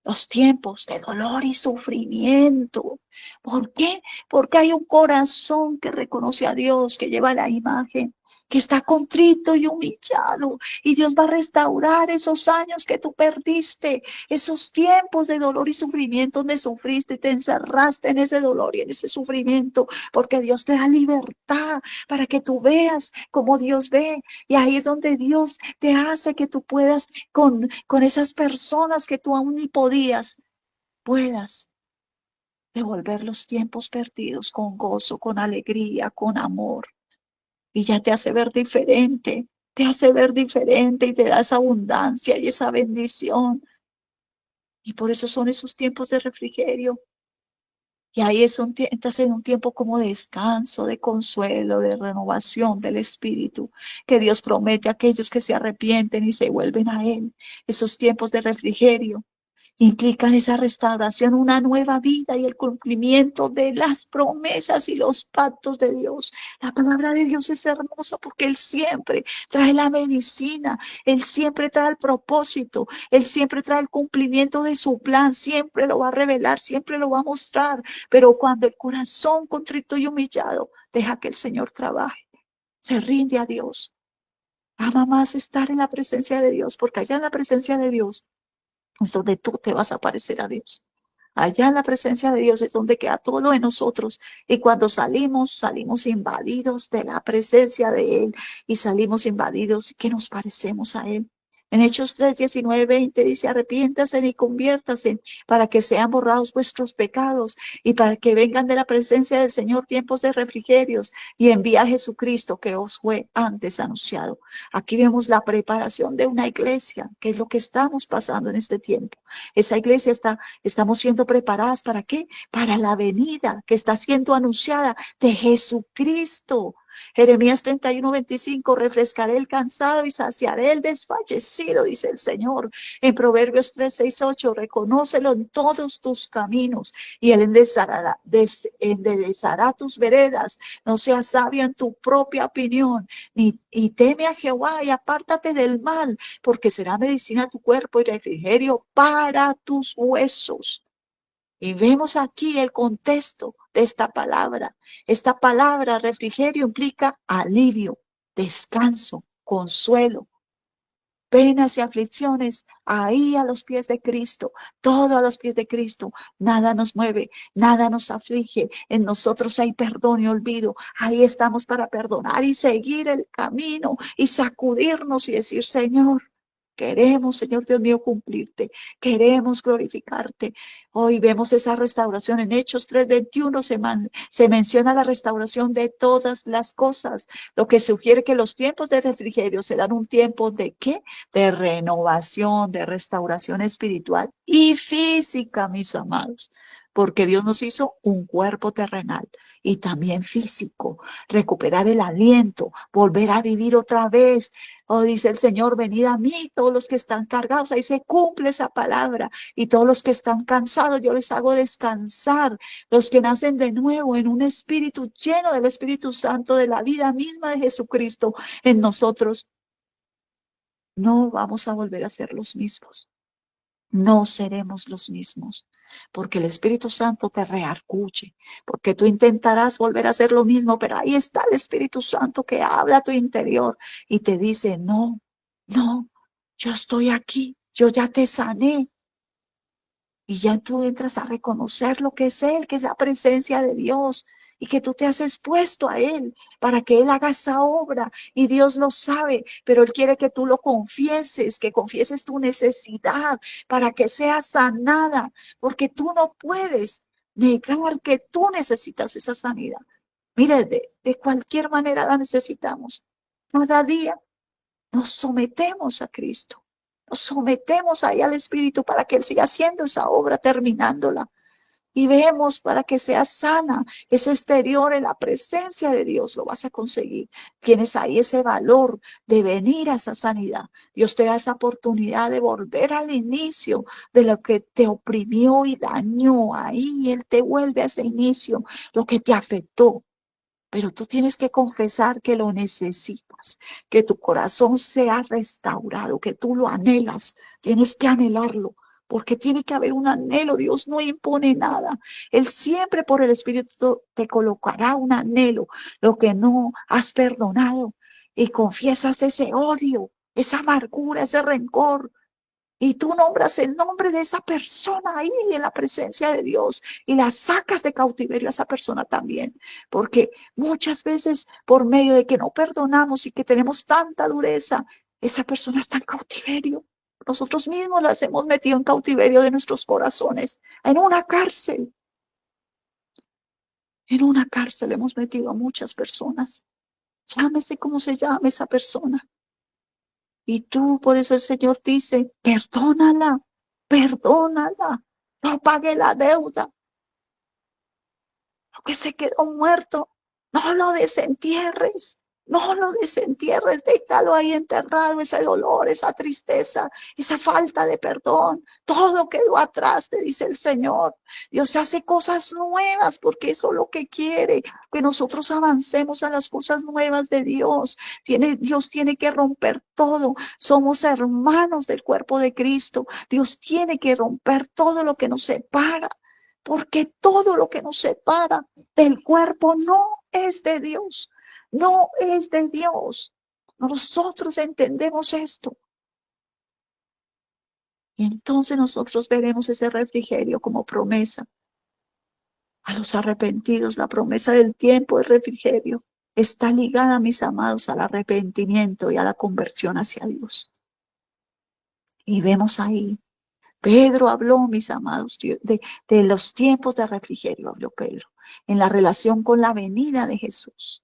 Los tiempos de dolor y sufrimiento. ¿Por qué? Porque hay un corazón que reconoce a Dios, que lleva la imagen, que está contrito y humillado. Y Dios va a restaurar esos años que tú perdiste, esos tiempos de dolor y sufrimiento donde sufriste y te encerraste en ese dolor y en ese sufrimiento, porque Dios te da libertad para que tú veas como Dios ve. Y ahí es donde Dios te hace que tú puedas con esas personas que tú aún ni podías, puedas devolver los tiempos perdidos con gozo, con alegría, con amor. Y ya te hace ver diferente, te hace ver diferente y te da esa abundancia y esa bendición. Y por eso son esos tiempos de refrigerio. Y ahí entras en un tiempo como de descanso, de consuelo, de renovación del espíritu, que Dios promete a aquellos que se arrepienten y se vuelven a Él. Esos tiempos de refrigerio implican esa restauración, una nueva vida y el cumplimiento de las promesas y los pactos de Dios. La palabra de Dios es hermosa porque Él siempre trae la medicina, Él siempre trae el propósito, Él siempre trae el cumplimiento de su plan, siempre lo va a revelar, siempre lo va a mostrar. Pero cuando el corazón contrito y humillado deja que el Señor trabaje, se rinde a Dios. Ama más estar en la presencia de Dios, porque allá en la presencia de Dios es donde tú te vas a parecer a Dios. Allá en la presencia de Dios es donde queda todo lo de nosotros. Y cuando salimos, salimos invadidos de la presencia de Él y salimos invadidos que nos parecemos a Él. En Hechos 3, 19, 20 dice, arrepiéntase y conviértase para que sean borrados vuestros pecados y para que vengan de la presencia del Señor tiempos de refrigerios y envía a Jesucristo que os fue antes anunciado. Aquí vemos la preparación de una iglesia, que es lo que estamos pasando en este tiempo. Esa iglesia estamos siendo preparadas ¿para qué? Para la venida que está siendo anunciada de Jesucristo. Jeremías 31, 25, refrescaré el cansado y saciaré el desfallecido, dice el Señor. En Proverbios 3, 6, 8, reconócelo en todos tus caminos y él enderezará tus veredas. No seas sabio en tu propia opinión, y teme a Jehová y apártate del mal, porque será medicina a tu cuerpo y refrigerio para tus huesos. Y vemos aquí el contexto de esta palabra. Esta palabra refrigerio implica alivio, descanso, consuelo, penas y aflicciones, ahí a los pies de Cristo, todo a los pies de Cristo. Nada nos mueve, nada nos aflige. En nosotros hay perdón y olvido. Ahí estamos para perdonar y seguir el camino y sacudirnos y decir, Señor, queremos, Señor Dios mío, cumplirte. Queremos glorificarte. Hoy vemos esa restauración en Hechos 3:21. Se menciona la restauración de todas las cosas, lo que sugiere que los tiempos de refrigerio serán un tiempo de ¿qué? De renovación, de restauración espiritual y física, mis amados. Porque Dios nos hizo un cuerpo terrenal y también físico, recuperar el aliento, volver a vivir otra vez. Oh, dice el Señor, venid a mí, todos los que están cargados, ahí se cumple esa palabra, y todos los que están cansados, yo les hago descansar, los que nacen de nuevo en un espíritu lleno del Espíritu Santo, de la vida misma de Jesucristo en nosotros, no vamos a volver a ser los mismos. No seremos los mismos, porque el Espíritu Santo te rearcuche, porque tú intentarás volver a hacer lo mismo, pero ahí está el Espíritu Santo que habla a tu interior y te dice, no, no, yo estoy aquí, yo ya te sané. Y ya tú entras a reconocer lo que es Él, que es la presencia de Dios, y que tú te has expuesto a Él para que Él haga esa obra. Y Dios lo sabe, pero Él quiere que tú lo confieses, que confieses tu necesidad para que seas sanada, porque tú no puedes negar que tú necesitas esa sanidad. Mire, de cualquier manera la necesitamos. Cada día nos sometemos a Cristo. Nos sometemos ahí al Espíritu para que Él siga haciendo esa obra, terminándola. Y vemos para que sea sana, ese exterior en la presencia de Dios, lo vas a conseguir. Tienes ahí ese valor de venir a esa sanidad. Dios te da esa oportunidad de volver al inicio de lo que te oprimió y dañó. Ahí Él te vuelve a ese inicio, lo que te afectó. Pero tú tienes que confesar que lo necesitas, que tu corazón sea restaurado, que tú lo anhelas, tienes que anhelarlo, porque tiene que haber un anhelo. Dios no impone nada. Él siempre por el Espíritu te colocará un anhelo, lo que no has perdonado, y confiesas ese odio, esa amargura, ese rencor. Y tú nombras el nombre de esa persona ahí en la presencia de Dios y la sacas de cautiverio a esa persona también. Porque muchas veces por medio de que no perdonamos y que tenemos tanta dureza, esa persona está en cautiverio. Nosotros mismos las hemos metido en cautiverio de nuestros corazones, en una cárcel. En una cárcel hemos metido a muchas personas. Llámese como se llame esa persona. Y tú, por eso el Señor dice, perdónala, perdónala, no pague la deuda, lo que se quedó muerto, no lo desentierres, no lo desentierres, déjalo ahí enterrado, ese dolor, esa tristeza, esa falta de perdón, todo quedó atrás, te dice el Señor. Dios hace cosas nuevas porque eso es lo que quiere, que nosotros avancemos a las cosas nuevas de Dios. Dios tiene que romper todo, somos hermanos del cuerpo de Cristo, Dios tiene que romper todo lo que nos separa, porque todo lo que nos separa del cuerpo no es de Dios, no es de Dios. Nosotros entendemos esto. Y entonces nosotros veremos ese refrigerio como promesa. A los arrepentidos, la promesa del tiempo de refrigerio está ligada, mis amados, al arrepentimiento y a la conversión hacia Dios. Y vemos ahí, Pedro habló, mis amados, de los tiempos de refrigerio, habló Pedro, en la relación con la venida de Jesús.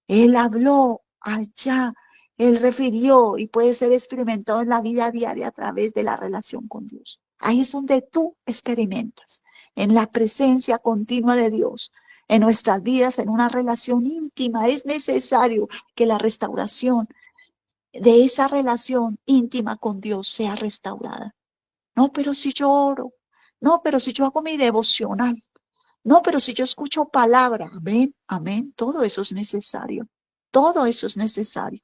Él habló allá, él refirió y puede ser experimentado en la vida diaria a través de la relación con Dios. Ahí es donde tú experimentas, en la presencia continua de Dios, en nuestras vidas, en una relación íntima. Es necesario que la restauración de esa relación íntima con Dios sea restaurada. No, pero si yo oro, no, pero si yo hago mi devocional, no, pero si yo escucho palabra, amén, amén, todo eso es necesario, todo eso es necesario.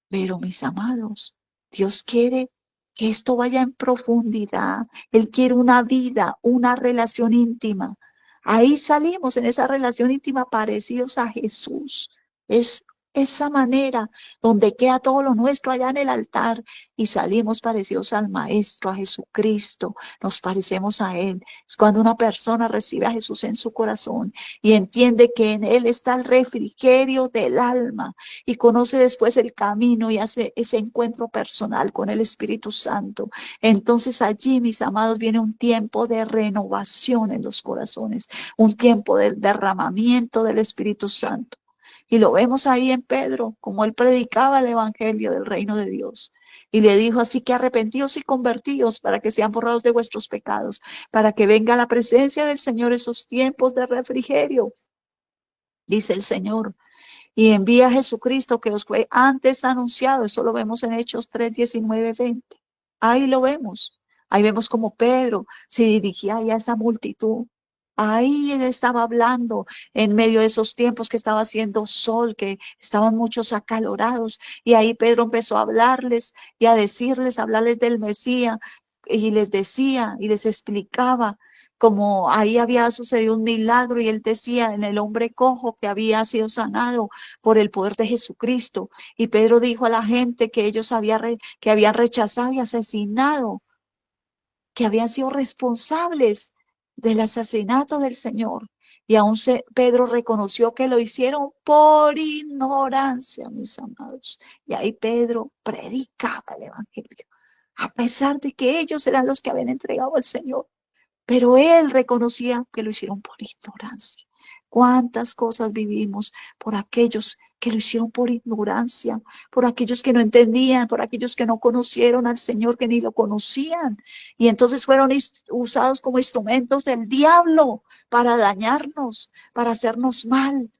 Pero mis amados, Dios quiere que esto vaya en profundidad. Él quiere una vida, una relación íntima. Ahí salimos en esa relación íntima parecidos a Jesús. Es esa manera donde queda todo lo nuestro allá en el altar y salimos parecidos al Maestro, a Jesucristo. Nos parecemos a Él. Es cuando una persona recibe a Jesús en su corazón y entiende que en Él está el refrigerio del alma y conoce después el camino y hace ese encuentro personal con el Espíritu Santo. Entonces allí, mis amados, viene un tiempo de renovación en los corazones, un tiempo del derramamiento del Espíritu Santo. Y lo vemos ahí en Pedro, como él predicaba el Evangelio del reino de Dios. Y le dijo, así que arrepentidos y convertidos para que sean borrados de vuestros pecados, para que venga a la presencia del Señor esos tiempos de refrigerio, dice el Señor, y envía a Jesucristo que os fue antes anunciado. Eso lo vemos en Hechos 3, 19, 20. Ahí lo vemos. Ahí vemos como Pedro se dirigía a esa multitud. Ahí él estaba hablando en medio de esos tiempos que estaba haciendo sol, que estaban muchos acalorados. Y ahí Pedro empezó a hablarles y a decirles, a hablarles del Mesías. Y les decía y les explicaba como ahí había sucedido un milagro y él decía en el hombre cojo que había sido sanado por el poder de Jesucristo. Y Pedro dijo a la gente que ellos que habían rechazado y asesinado, que habían sido responsables del asesinato del Señor. Y aún Pedro reconoció que lo hicieron por ignorancia, mis amados. Y ahí Pedro predicaba el Evangelio, a pesar de que ellos eran los que habían entregado al Señor. Pero él reconocía que lo hicieron por ignorancia. ¿Cuántas cosas vivimos por aquellos que lo hicieron por ignorancia, por aquellos que no entendían, por aquellos que no conocieron al Señor, que ni lo conocían? Y entonces fueron usados como instrumentos del diablo para dañarnos, para hacernos mal,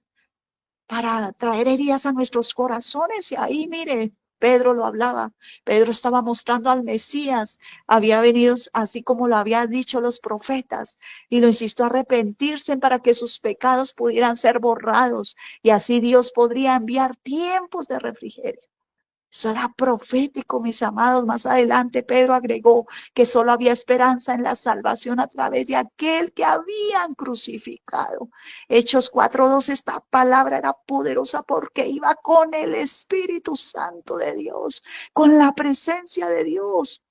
para traer heridas a nuestros corazones. Y ahí, mire, Pedro lo hablaba. Pedro estaba mostrando al Mesías. Había venido así como lo habían dicho los profetas y lo insistió a arrepentirse para que sus pecados pudieran ser borrados y así Dios podría enviar tiempos de refrigerio. Eso era profético, mis amados. Más adelante Pedro agregó que solo había esperanza en la salvación a través de aquel que habían crucificado. Hechos 4:2, esta palabra era poderosa porque iba con el Espíritu Santo de Dios, con la presencia de Dios.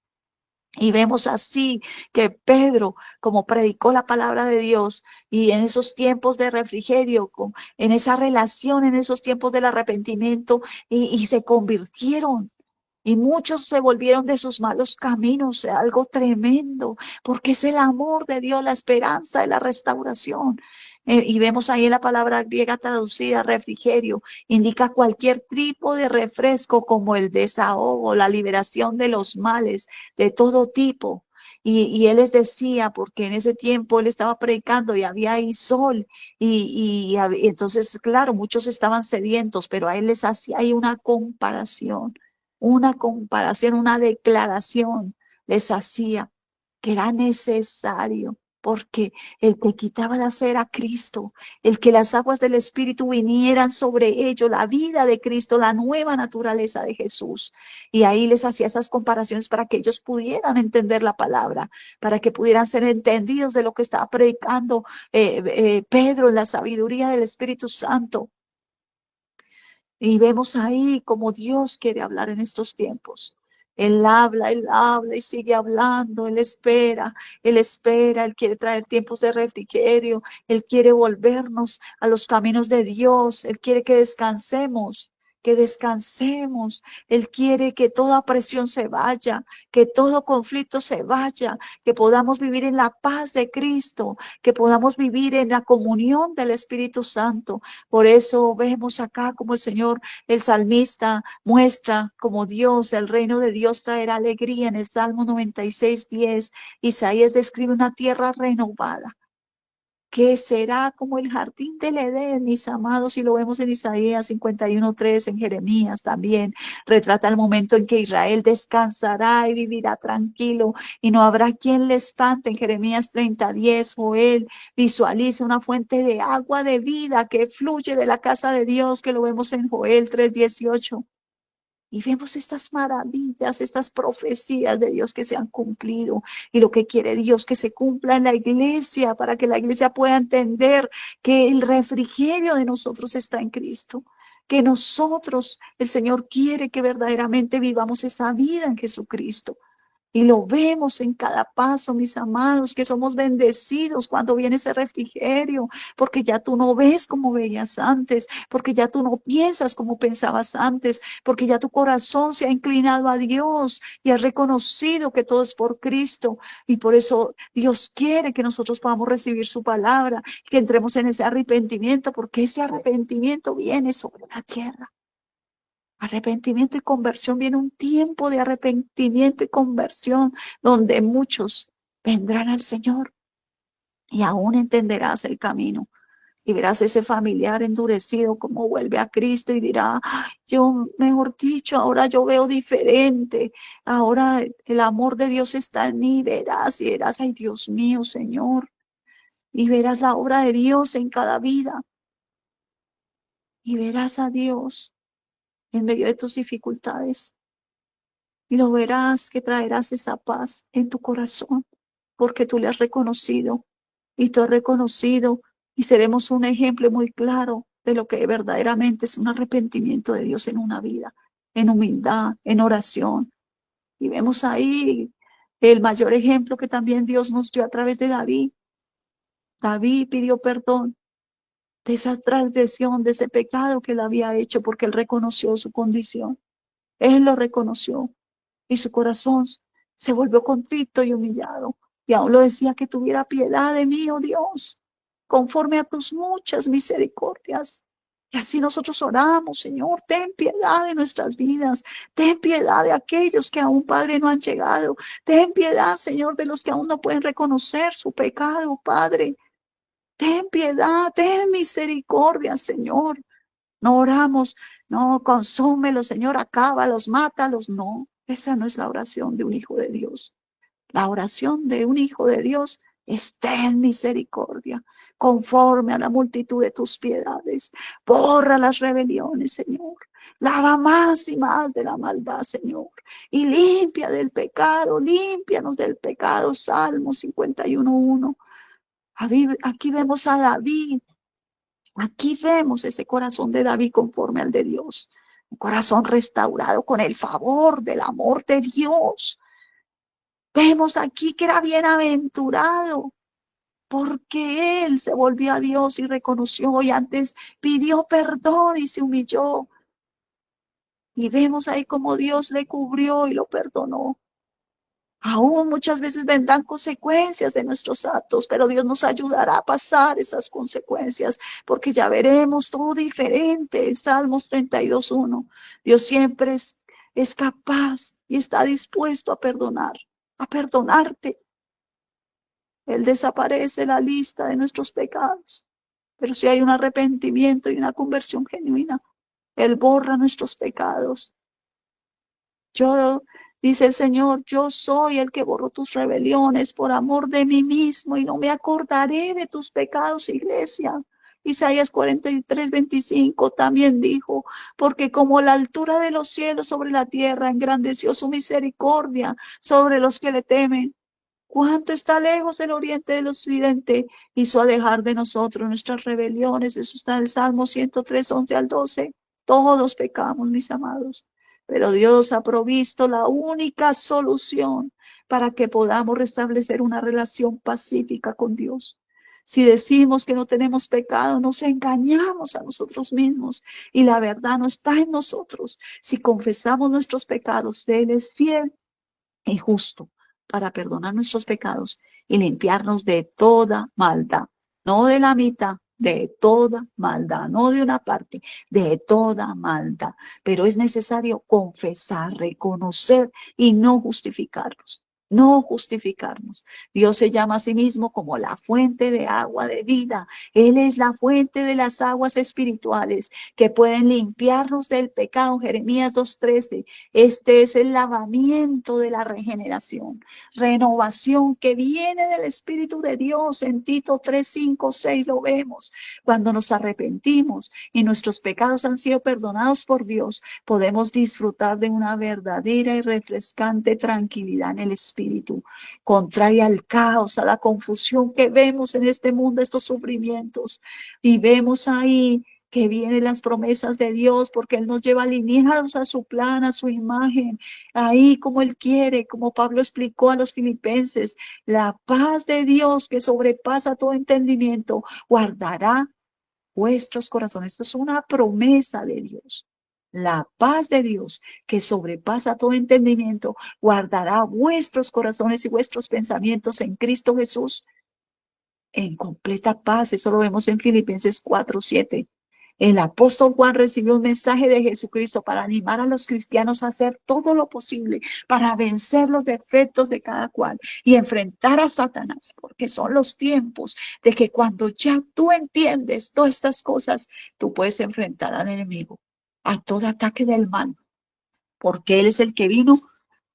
Y vemos así que Pedro, como predicó la palabra de Dios y en esos tiempos de refrigerio, en esa relación, en esos tiempos del arrepentimiento, y se convirtieron. Y muchos se volvieron de sus malos caminos, algo tremendo, porque es el amor de Dios, la esperanza de la restauración. Y vemos ahí en la palabra griega traducida, refrigerio, indica cualquier tipo de refresco como el desahogo, la liberación de los males de todo tipo. Y él les decía, porque en ese tiempo él estaba predicando y había ahí sol, y entonces, claro, muchos estaban sedientos, pero a él les hacía ahí una comparación, una declaración les hacía que era necesario, porque el que quitaba la cera a Cristo, el que las aguas del Espíritu vinieran sobre ellos, la vida de Cristo, la nueva naturaleza de Jesús. Y ahí les hacía esas comparaciones para que ellos pudieran entender la palabra, para que pudieran ser entendidos de lo que estaba predicando Pedro en la sabiduría del Espíritu Santo. Y vemos ahí como Dios quiere hablar en estos tiempos. Él habla y sigue hablando, Él espera, Él quiere traer tiempos de refrigerio, Él quiere volvernos a los caminos de Dios, Él quiere que descansemos, que descansemos. Él quiere que toda presión se vaya, que todo conflicto se vaya, que podamos vivir en la paz de Cristo, que podamos vivir en la comunión del Espíritu Santo. Por eso vemos acá como el Señor, el salmista, muestra como Dios, el reino de Dios traerá alegría en el Salmo 96:10. Isaías describe una tierra renovada que será como el jardín del Edén, mis amados, y lo vemos en Isaías 51:3, en Jeremías también, retrata el momento en que Israel descansará y vivirá tranquilo, y no habrá quien le espante. En Jeremías 30:10, Joel visualiza una fuente de agua de vida que fluye de la casa de Dios, que lo vemos en Joel 3:18. Y vemos estas maravillas, estas profecías de Dios que se han cumplido y lo que quiere Dios que se cumpla en la iglesia para que la iglesia pueda entender que el refrigerio de nosotros está en Cristo, que nosotros, el Señor quiere que verdaderamente vivamos esa vida en Jesucristo. Y lo vemos en cada paso, mis amados, que somos bendecidos cuando viene ese refrigerio, porque ya tú no ves como veías antes, porque ya tú no piensas como pensabas antes, porque ya tu corazón se ha inclinado a Dios y has reconocido que todo es por Cristo. Y por eso Dios quiere que nosotros podamos recibir su palabra, que entremos en ese arrepentimiento, porque ese arrepentimiento viene sobre la tierra. Arrepentimiento y conversión, viene un tiempo de arrepentimiento y conversión donde muchos vendrán al Señor y aún entenderás el camino y verás ese familiar endurecido como vuelve a Cristo y dirá: "Ay, yo, mejor dicho, ahora yo veo diferente, ahora el amor de Dios está en mí", y verás, ay Dios mío, Señor, y verás la obra de Dios en cada vida y verás a Dios en medio de tus dificultades. Y lo verás que traerás esa paz en tu corazón, porque tú le has reconocido y tú has reconocido y seremos un ejemplo muy claro de lo que verdaderamente es un arrepentimiento de Dios en una vida, en humildad, en oración. Y vemos ahí el mayor ejemplo que también Dios nos dio a través de David. David pidió perdón de esa transgresión, de ese pecado que él había hecho, porque él reconoció su condición. Él lo reconoció y su corazón se volvió contrito y humillado. Y aún lo decía: que tuviera piedad de mí, oh Dios, conforme a tus muchas misericordias. Y así nosotros oramos: Señor, ten piedad de nuestras vidas, ten piedad de aquellos que aún, Padre, no han llegado, ten piedad, Señor, de los que aún no pueden reconocer su pecado, Padre, ten piedad, ten misericordia, Señor. No oramos: no, consúmelos, Señor, acábalos, mátalos. No, esa no es la oración de un hijo de Dios. La oración de un hijo de Dios es: ten misericordia, conforme a la multitud de tus piedades. Borra las rebeliones, Señor. Lava más y más de la maldad, Señor. Y limpia del pecado, límpianos del pecado. Salmo 51:1. Aquí vemos a David. Aquí vemos ese corazón de David conforme al de Dios, un corazón restaurado con el favor del amor de Dios. Vemos aquí que era bienaventurado porque él se volvió a Dios y reconoció y antes pidió perdón y se humilló. Y vemos ahí como Dios le cubrió y lo perdonó. Aún muchas veces vendrán consecuencias de nuestros actos, pero Dios nos ayudará a pasar esas consecuencias, porque ya veremos todo diferente. Salmos 32:1. Dios siempre es capaz y está dispuesto a perdonarte. Él desaparece la lista de nuestros pecados, pero si hay un arrepentimiento y una conversión genuina, Él borra nuestros pecados. Yo, dice el Señor, yo soy el que borró tus rebeliones por amor de mí mismo y no me acordaré de tus pecados, iglesia. Isaías 43:25 también dijo: porque como la altura de los cielos sobre la tierra, engrandeció su misericordia sobre los que le temen. Cuánto está lejos el oriente del occidente, hizo alejar de nosotros nuestras rebeliones. Eso está en el Salmo 103:11-12. Todos pecamos, mis amados, pero Dios ha provisto la única solución para que podamos restablecer una relación pacífica con Dios. Si decimos que no tenemos pecado, nos engañamos a nosotros mismos y la verdad no está en nosotros. Si confesamos nuestros pecados, Él es fiel y justo para perdonar nuestros pecados y limpiarnos de toda maldad, no de la mitad, de toda maldad, no de una parte, de toda maldad. Pero es necesario confesar, reconocer y no justificarnos. No justificarnos. Dios se llama a sí mismo como la fuente de agua de vida. Él es la fuente de las aguas espirituales que pueden limpiarnos del pecado. Jeremías 2:13. Este es el lavamiento de la regeneración, renovación que viene del Espíritu de Dios. En Tito 3, 5, 6 lo vemos. Cuando nos arrepentimos y nuestros pecados han sido perdonados por Dios, podemos disfrutar de una verdadera y refrescante tranquilidad en el Espíritu, contraria al caos, a la confusión que vemos en este mundo, estos sufrimientos. Y vemos ahí que vienen las promesas de Dios, porque Él nos lleva alineados a su plan, a su imagen, ahí como Él quiere, como Pablo explicó a los filipenses, la paz de Dios que sobrepasa todo entendimiento, guardará vuestros corazones. Esto es una promesa de Dios. La paz de Dios que sobrepasa todo entendimiento, guardará vuestros corazones y vuestros pensamientos en Cristo Jesús en completa paz. Eso lo vemos en Filipenses 4:7. El apóstol Juan recibió un mensaje de Jesucristo para animar a los cristianos a hacer todo lo posible para vencer los defectos de cada cual y enfrentar a Satanás, porque son los tiempos de que cuando ya tú entiendes todas estas cosas, tú puedes enfrentar al enemigo, a todo ataque del mal, porque él es el que vino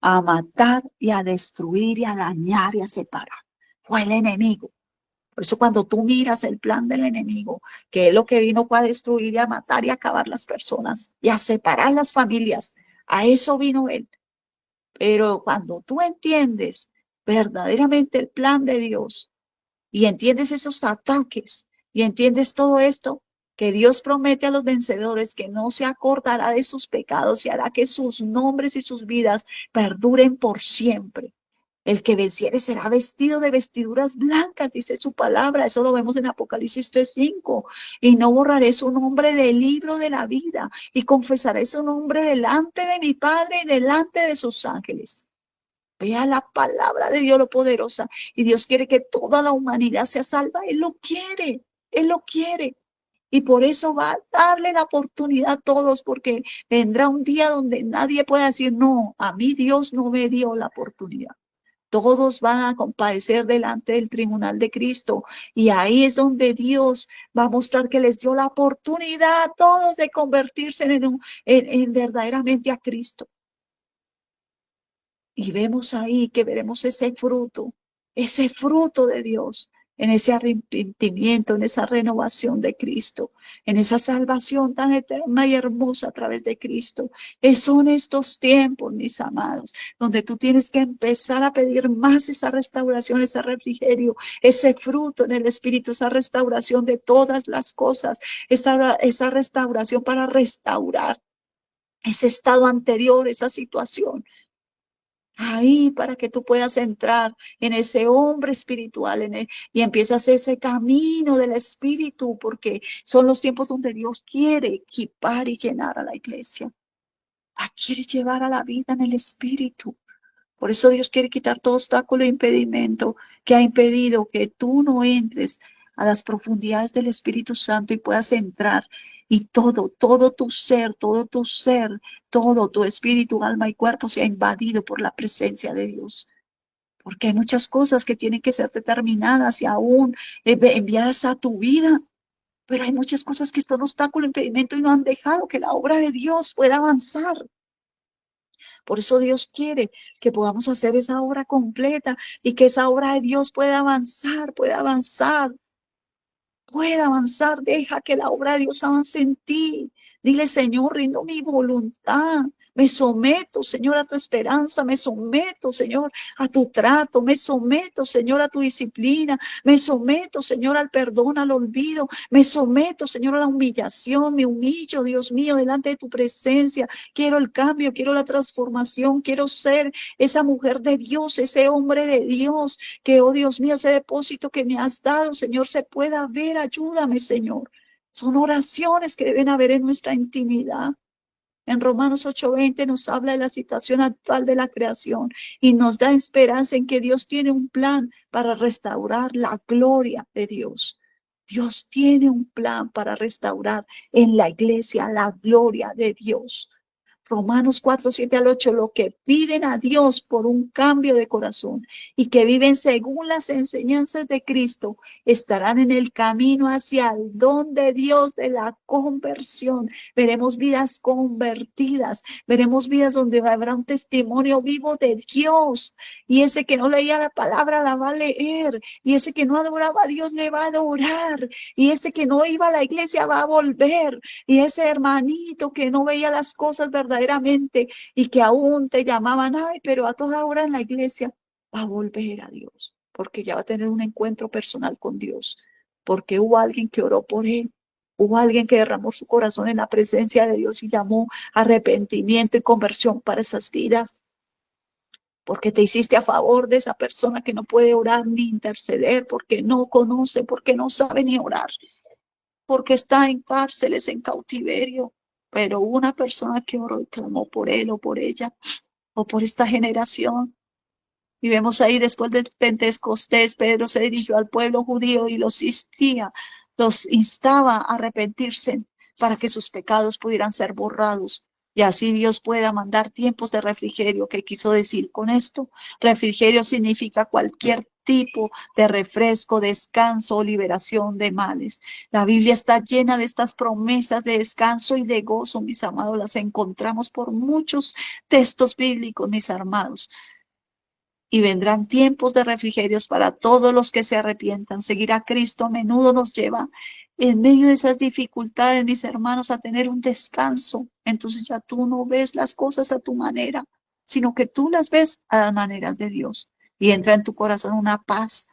a matar y a destruir y a dañar y a separar. Fue el enemigo. Por eso cuando tú miras el plan del enemigo, que es lo que vino fue a destruir y a matar y a acabar las personas y a separar las familias, a eso vino él. Pero cuando tú entiendes verdaderamente el plan de Dios y entiendes esos ataques y entiendes todo esto, que Dios promete a los vencedores que no se acordará de sus pecados y hará que sus nombres y sus vidas perduren por siempre. El que venciere será vestido de vestiduras blancas, dice su palabra. Eso lo vemos en Apocalipsis 3:5. Y no borraré su nombre del libro de la vida y confesaré su nombre delante de mi Padre y delante de sus ángeles. Vea la palabra de Dios lo poderosa. Y Dios quiere que toda la humanidad sea salva. Él lo quiere. Él lo quiere. Y por eso va a darle la oportunidad a todos, porque vendrá un día donde nadie pueda decir, no, a mí Dios no me dio la oportunidad. Todos van a compadecer delante del tribunal de Cristo y ahí es donde Dios va a mostrar que les dio la oportunidad a todos de convertirse en verdaderamente a Cristo. Y vemos ahí que veremos ese fruto de Dios, en ese arrepentimiento, en esa renovación de Cristo, en esa salvación tan eterna y hermosa a través de Cristo. Son estos tiempos, mis amados, donde tú tienes que empezar a pedir más esa restauración, ese refrigerio, ese fruto en el Espíritu, esa restauración de todas las cosas, esa restauración para restaurar ese estado anterior, esa situación ahí para que tú puedas entrar en ese hombre espiritual y empiezas ese camino del espíritu, porque son los tiempos donde Dios quiere equipar y llenar a la iglesia. La quiere llevar a la vida en el espíritu. Por eso Dios quiere quitar todo obstáculo e impedimento que ha impedido que tú no entres a las profundidades del Espíritu Santo y puedas entrar. Y todo tu ser, todo tu espíritu, alma y cuerpo sea invadido por la presencia de Dios. Porque hay muchas cosas que tienen que ser determinadas y aún enviadas a tu vida. Pero hay muchas cosas que son obstáculo, impedimento y no han dejado que la obra de Dios pueda avanzar. Por eso Dios quiere que podamos hacer esa obra completa y que esa obra de Dios pueda avanzar, pueda avanzar, pueda avanzar. Deja que la obra de Dios avance en ti. Dile, Señor, rindo mi voluntad. Me someto, Señor, a tu esperanza, me someto, Señor, a tu trato, me someto, Señor, a tu disciplina, me someto, Señor, al perdón, al olvido, me someto, Señor, a la humillación, me humillo, Dios mío, delante de tu presencia. Quiero el cambio, quiero la transformación, quiero ser esa mujer de Dios, ese hombre de Dios, que, oh Dios mío, ese depósito que me has dado, Señor, se pueda ver. Ayúdame, Señor. Son oraciones que deben haber en nuestra intimidad. En Romanos 8:20 nos habla de la situación actual de la creación y nos da esperanza en que Dios tiene un plan para restaurar la gloria de Dios. Dios tiene un plan para restaurar en la iglesia la gloria de Dios. Romanos 4:7 al 8, lo que piden a Dios por un cambio de corazón y que viven según las enseñanzas de Cristo, estarán en el camino hacia el don de Dios de la conversión. Veremos vidas convertidas, veremos vidas donde habrá un testimonio vivo de Dios, y ese que no leía la palabra la va a leer, y ese que no adoraba a Dios le va a adorar, y ese que no iba a la iglesia va a volver, y ese hermanito que no veía las cosas verdaderamente y que aún te llamaban, ay, pero a toda hora en la iglesia, va a volver a Dios, porque ya va a tener un encuentro personal con Dios, porque hubo alguien que oró por él, hubo alguien que derramó su corazón en la presencia de Dios y llamó arrepentimiento y conversión para esas vidas, porque te hiciste a favor de esa persona que no puede orar ni interceder, porque no conoce, porque no sabe ni orar, porque está en cárceles, en cautiverio, pero una persona que oró y clamó por él o por ella o por esta generación. Y vemos ahí después del Pentecostés, Pedro se dirigió al pueblo judío y los instaba a arrepentirse para que sus pecados pudieran ser borrados. Y así Dios pueda mandar tiempos de refrigerio. ¿Qué quiso decir con esto? Refrigerio significa cualquier tipo de refresco, descanso o liberación de males. La Biblia está llena de estas promesas de descanso y de gozo, mis amados. Las encontramos por muchos textos bíblicos, mis amados. Y vendrán tiempos de refrigerios para todos los que se arrepientan. Seguir a Cristo a menudo nos lleva en medio de esas dificultades, mis hermanos, a tener un descanso. Entonces ya tú no ves las cosas a tu manera, sino que tú las ves a las maneras de Dios. Y entra en tu corazón una paz,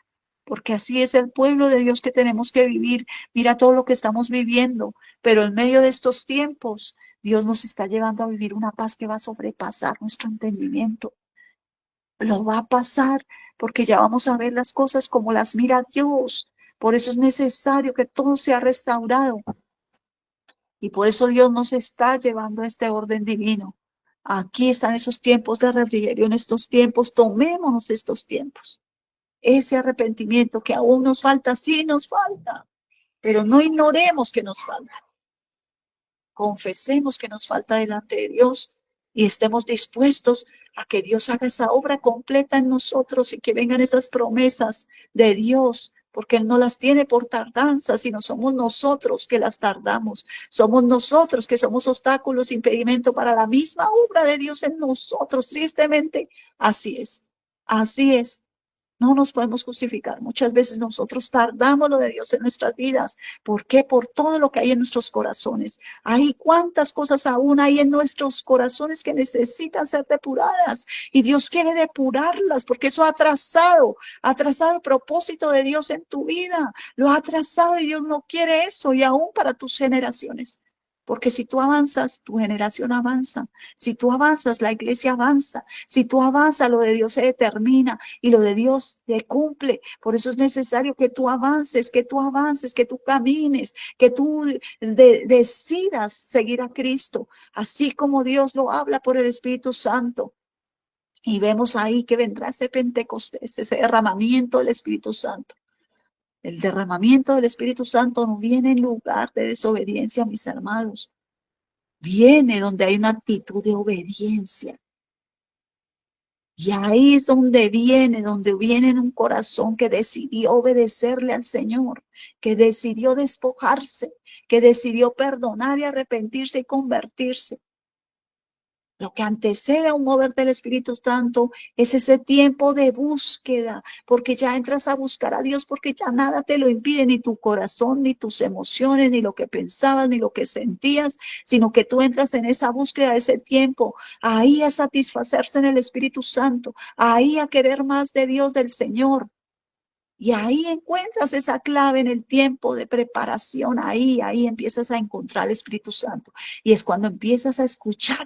porque así es el pueblo de Dios que tenemos que vivir. Mira todo lo que estamos viviendo, pero en medio de estos tiempos, Dios nos está llevando a vivir una paz que va a sobrepasar nuestro entendimiento. Lo va a pasar porque ya vamos a ver las cosas como las mira Dios. Por eso es necesario que todo sea restaurado. Y por eso Dios nos está llevando a este orden divino. Aquí están esos tiempos de refrigerio, en estos tiempos, tomémonos estos tiempos. Ese arrepentimiento que aún nos falta, sí nos falta, pero no ignoremos que nos falta. Confesemos que nos falta delante de Dios y estemos dispuestos a que Dios haga esa obra completa en nosotros y que vengan esas promesas de Dios, porque Él no las tiene por tardanza, sino somos nosotros que las tardamos, somos nosotros que somos obstáculos, impedimento para la misma obra de Dios en nosotros, tristemente. Así es, así es. No nos podemos justificar. Muchas veces nosotros tardamos lo de Dios en nuestras vidas. ¿Por qué? Por todo lo que hay en nuestros corazones. Hay cuántas cosas aún hay en nuestros corazones que necesitan ser depuradas. Y Dios quiere depurarlas porque eso ha atrasado el propósito de Dios en tu vida. Lo ha atrasado y Dios no quiere eso y aún para tus generaciones. Porque si tú avanzas, tu generación avanza. Si tú avanzas, la iglesia avanza. Si tú avanzas, lo de Dios se determina y lo de Dios se cumple. Por eso es necesario que tú avances, que tú avances, que tú camines, que tú decidas seguir a Cristo, así como Dios lo habla por el Espíritu Santo. Y vemos ahí que vendrá ese Pentecostés, ese derramamiento del Espíritu Santo. El derramamiento del Espíritu Santo no viene en lugar de desobediencia, mis hermanos. Viene donde hay una actitud de obediencia. Y ahí es donde viene en un corazón que decidió obedecerle al Señor, que decidió despojarse, que decidió perdonar y arrepentirse y convertirse. Lo que antecede a un mover del Espíritu Santo es ese tiempo de búsqueda, porque ya entras a buscar a Dios, porque ya nada te lo impide, ni tu corazón, ni tus emociones, ni lo que pensabas, ni lo que sentías, sino que tú entras en esa búsqueda, ese tiempo, ahí a satisfacerse en el Espíritu Santo, ahí a querer más de Dios, del Señor. Y ahí encuentras esa clave en el tiempo de preparación, ahí empiezas a encontrar el Espíritu Santo. Y es cuando empiezas a escuchar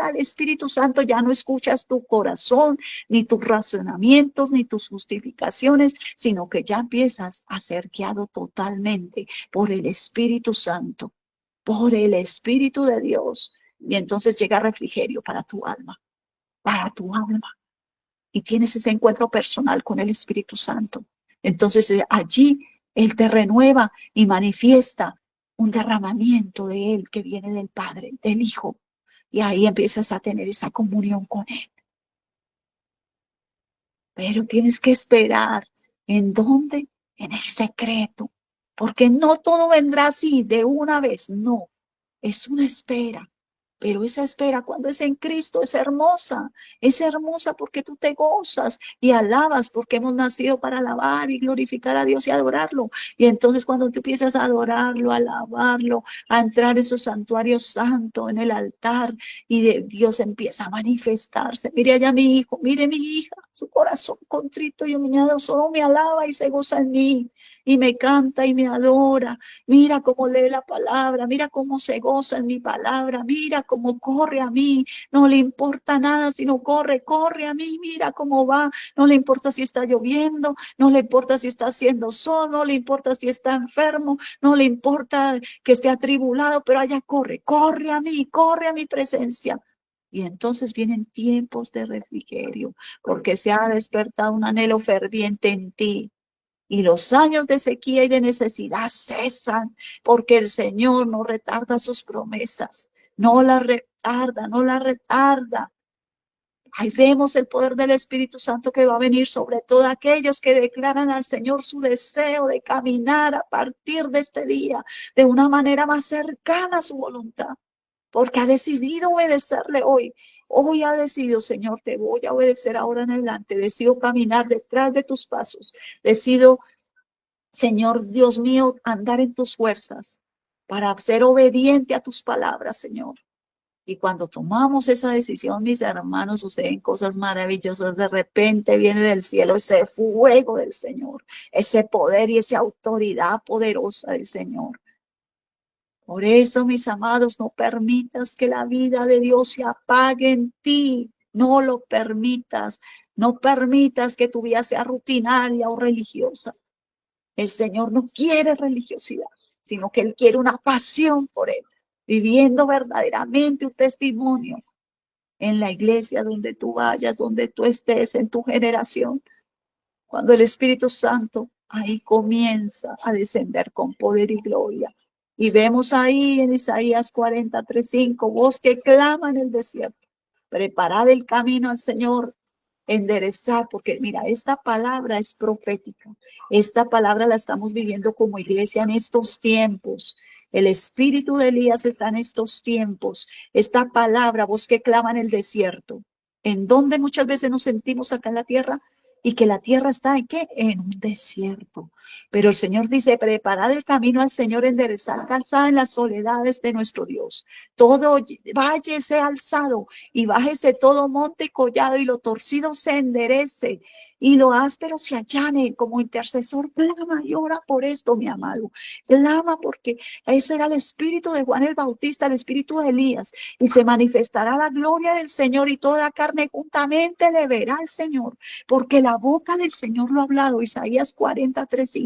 al Espíritu Santo, ya no escuchas tu corazón, ni tus razonamientos, ni tus justificaciones, sino que ya empiezas a ser guiado totalmente por el Espíritu Santo, por el Espíritu de Dios. Y entonces llega refrigerio para tu alma. Y tienes ese encuentro personal con el Espíritu Santo. Entonces allí Él te renueva y manifiesta un derramamiento de Él que viene del Padre, del Hijo. Y ahí empiezas a tener esa comunión con Él. Pero tienes que esperar. ¿En dónde? En el secreto. Porque no todo vendrá así de una vez. No, es una espera. Pero esa espera cuando es en Cristo es hermosa porque tú te gozas y alabas porque hemos nacido para alabar y glorificar a Dios y adorarlo. Y entonces cuando tú empiezas a adorarlo, a alabarlo, a entrar en su santuario santo, en el altar, y Dios empieza a manifestarse. Mire allá mi hijo, mire mi hija, su corazón contrito y humillado solo me alaba y se goza en mí. Y me canta y me adora. Mira cómo lee la palabra, mira cómo se goza en mi palabra, mira cómo corre a mí, no le importa nada, sino corre a mí, mira cómo va, no le importa si está lloviendo, no le importa si está haciendo sol, no le importa si está enfermo, no le importa que esté atribulado, pero allá corre a mi presencia. Y entonces vienen tiempos de refrigerio, porque se ha despertado un anhelo ferviente en ti. Y los años de sequía y de necesidad cesan, porque el Señor no retarda sus promesas, no las retarda, no las retarda. Ahí vemos el poder del Espíritu Santo que va a venir sobre todos aquellos que declaran al Señor su deseo de caminar a partir de este día de una manera más cercana a su voluntad, porque ha decidido obedecerle hoy. Hoy ha decidido, Señor, te voy a obedecer ahora en adelante. Decido caminar detrás de tus pasos. Decido, Señor Dios mío, andar en tus fuerzas para ser obediente a tus palabras, Señor. Y cuando tomamos esa decisión, mis hermanos, suceden cosas maravillosas. De repente viene del cielo ese fuego del Señor, ese poder y esa autoridad poderosa del Señor. Por eso, mis amados, no permitas que la vida de Dios se apague en ti. No lo permitas. No permitas que tu vida sea rutinaria o religiosa. El Señor no quiere religiosidad, sino que Él quiere una pasión por Él, viviendo verdaderamente un testimonio en la iglesia donde tú vayas, donde tú estés, en tu generación. Cuando el Espíritu Santo ahí comienza a descender con poder y gloria. Y vemos ahí en Isaías 43:5, voz que clama en el desierto, preparad el camino al Señor, enderezar, porque mira, esta palabra es profética. Esta palabra la estamos viviendo como iglesia en estos tiempos. El espíritu de Elías está en estos tiempos. Esta palabra, voz que clama en el desierto, en donde muchas veces nos sentimos acá en la tierra y que la tierra está en qué? En un desierto. Pero el Señor dice, preparad el camino al Señor, enderezad calzada en las soledades de nuestro Dios. Todo valle sea alzado y bájese todo monte y collado y lo torcido se enderece y lo áspero se allane. Como intercesor, clama y ora por esto, mi amado. Clama porque ese era el espíritu de Juan el Bautista, el espíritu de Elías, y se manifestará la gloria del Señor y toda carne juntamente le verá al Señor, porque la boca del Señor lo ha hablado. Isaías 43:5.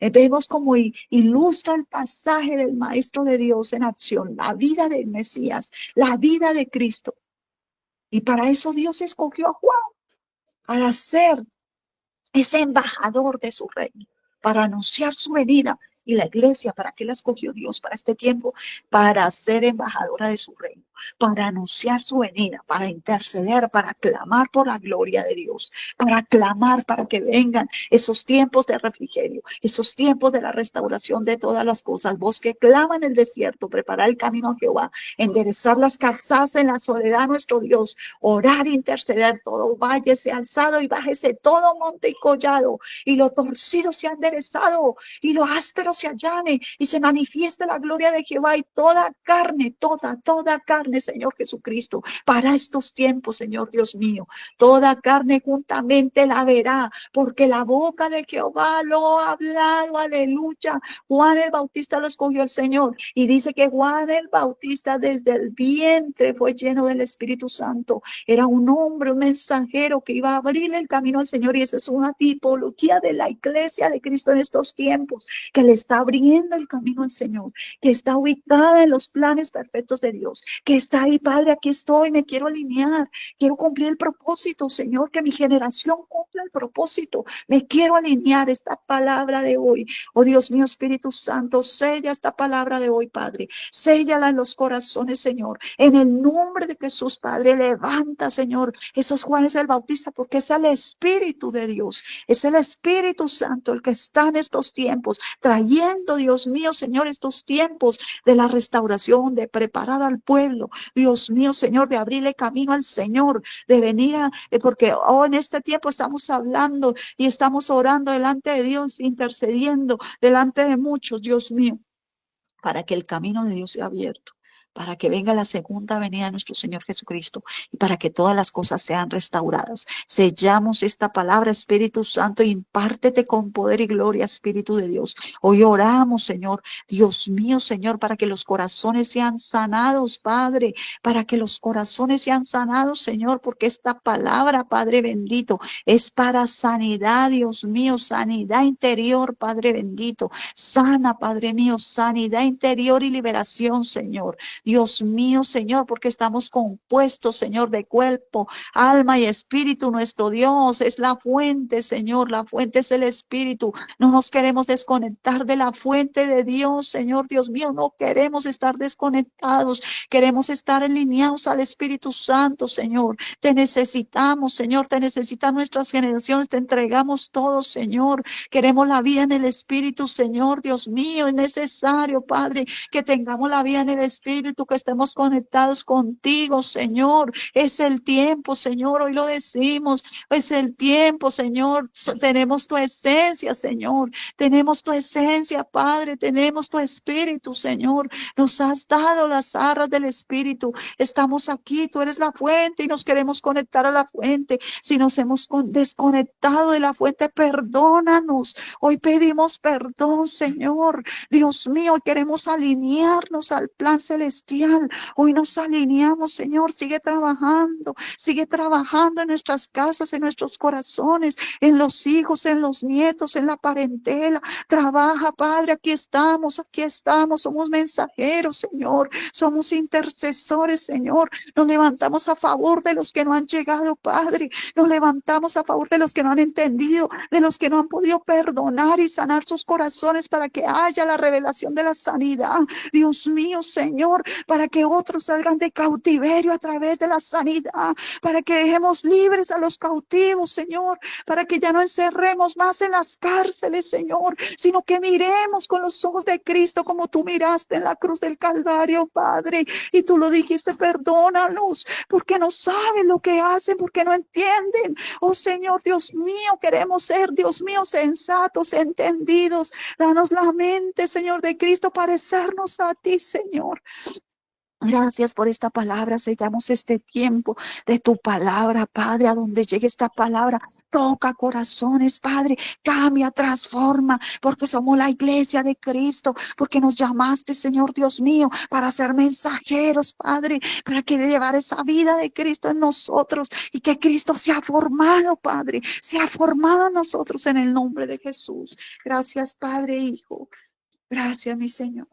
Vemos como ilustra el pasaje del Maestro de Dios en acción, la vida del Mesías, la vida de Cristo. Y para eso Dios escogió a Juan, para ser ese embajador de su reino, para anunciar su venida. Y la iglesia, ¿para qué la escogió Dios para este tiempo? Para ser embajadora de su reino. para anunciar su venida, para interceder, para clamar por la gloria de Dios, para clamar para que vengan esos tiempos de refrigerio, esos tiempos de la restauración de todas las cosas. Vos que clama en el desierto, preparar el camino a Jehová, enderezar las calzadas en la soledad, nuestro Dios, orar, interceder, todo valle sea alzado y bájese todo monte y collado, y lo torcido se ha enderezado, y lo áspero se allane, y se manifieste la gloria de Jehová, y toda carne, toda carne, Señor Jesucristo, para estos tiempos, Señor Dios mío, toda carne juntamente la verá, porque la boca de Jehová lo ha hablado, aleluya. Juan el Bautista lo escogió el Señor, y dice que Juan el Bautista desde el vientre fue lleno del Espíritu Santo, era un hombre, un mensajero que iba a abrirle el camino al Señor, y esa es una tipología de la iglesia de Cristo en estos tiempos, que le está abriendo el camino al Señor, que está ubicada en los planes perfectos de Dios, que está ahí, Padre, aquí estoy, me quiero alinear, quiero cumplir el propósito, Señor, que mi generación cumpla el propósito, me quiero alinear. Esta palabra de hoy, oh Dios mío, Espíritu Santo, sella esta palabra de hoy, Padre, séllala en los corazones, Señor, en el nombre de Jesús, Padre. Levanta, Señor, esos Juanes el Bautista, porque es el Espíritu de Dios, es el Espíritu Santo el que está en estos tiempos, trayendo, Dios mío, Señor, estos tiempos de la restauración, de preparar al pueblo, Dios mío, Señor, de abrirle camino al Señor, de venir a, porque en este tiempo estamos hablando y estamos orando delante de Dios, intercediendo delante de muchos, Dios mío, para que el camino de Dios sea abierto, para que venga la segunda venida de nuestro Señor Jesucristo y para que todas las cosas sean restauradas. Sellamos esta palabra, Espíritu Santo, y impártete con poder y gloria, Espíritu de Dios. Hoy oramos, Señor, Dios mío, Señor, para que los corazones sean sanados, Padre, para que los corazones sean sanados, Señor, porque esta palabra, Padre bendito, es para sanidad, Dios mío, sanidad interior, Padre bendito. Sana, Padre mío, sanidad interior y liberación, Señor. Dios mío, Señor, porque estamos compuestos, Señor, de cuerpo, alma y espíritu. Nuestro Dios es la fuente, Señor. La fuente es el Espíritu. No nos queremos desconectar de la fuente de Dios, Señor, Dios mío. No queremos estar desconectados. Queremos estar alineados al Espíritu Santo, Señor. Te necesitamos, Señor. Te necesitan nuestras generaciones. Te entregamos todo, Señor. Queremos la vida en el Espíritu, Señor, Dios mío. Es necesario, Padre, que tengamos la vida en el Espíritu, que estemos conectados contigo, Señor. Es el tiempo, Señor, hoy lo decimos, es el tiempo, Señor. Tenemos tu esencia, Señor. Tenemos tu esencia, Padre. Tenemos tu Espíritu, Señor. Nos has dado las arras del Espíritu. Estamos aquí, tú eres la fuente y nos queremos conectar a la fuente. Si nos hemos desconectado de la fuente, perdónanos. Hoy pedimos perdón, Señor. Dios mío, queremos alinearnos al plan celestial. Hoy nos alineamos, Señor. Sigue trabajando en nuestras casas, en nuestros corazones, en los hijos, en los nietos, en la parentela. Trabaja, Padre, aquí estamos, somos mensajeros, Señor. Somos intercesores, Señor. Nos levantamos a favor de los que no han llegado, Padre. Nos levantamos a favor de los que no han entendido, de los que no han podido perdonar y sanar sus corazones para que haya la revelación de la sanidad. Dios mío, Señor, para que otros salgan de cautiverio a través de la sanidad, para que dejemos libres a los cautivos, Señor, para que ya no encerremos más en las cárceles, Señor, sino que miremos con los ojos de Cristo como tú miraste en la cruz del Calvario, Padre, y tú lo dijiste, perdónalos, porque no saben lo que hacen, porque no entienden. Oh Señor, Dios mío, queremos ser, Dios mío, sensatos, entendidos. Danos la mente, Señor, de Cristo, parecernos a ti, Señor. Gracias por esta palabra. Sellamos este tiempo de tu palabra, Padre, a donde llegue esta palabra. Toca corazones, Padre. Cambia, transforma, porque somos la iglesia de Cristo, porque nos llamaste, Señor Dios mío, para ser mensajeros, Padre, para que llevar esa vida de Cristo en nosotros y que Cristo sea formado, Padre, sea formado en nosotros en el nombre de Jesús. Gracias, Padre, Hijo. Gracias, mi Señor.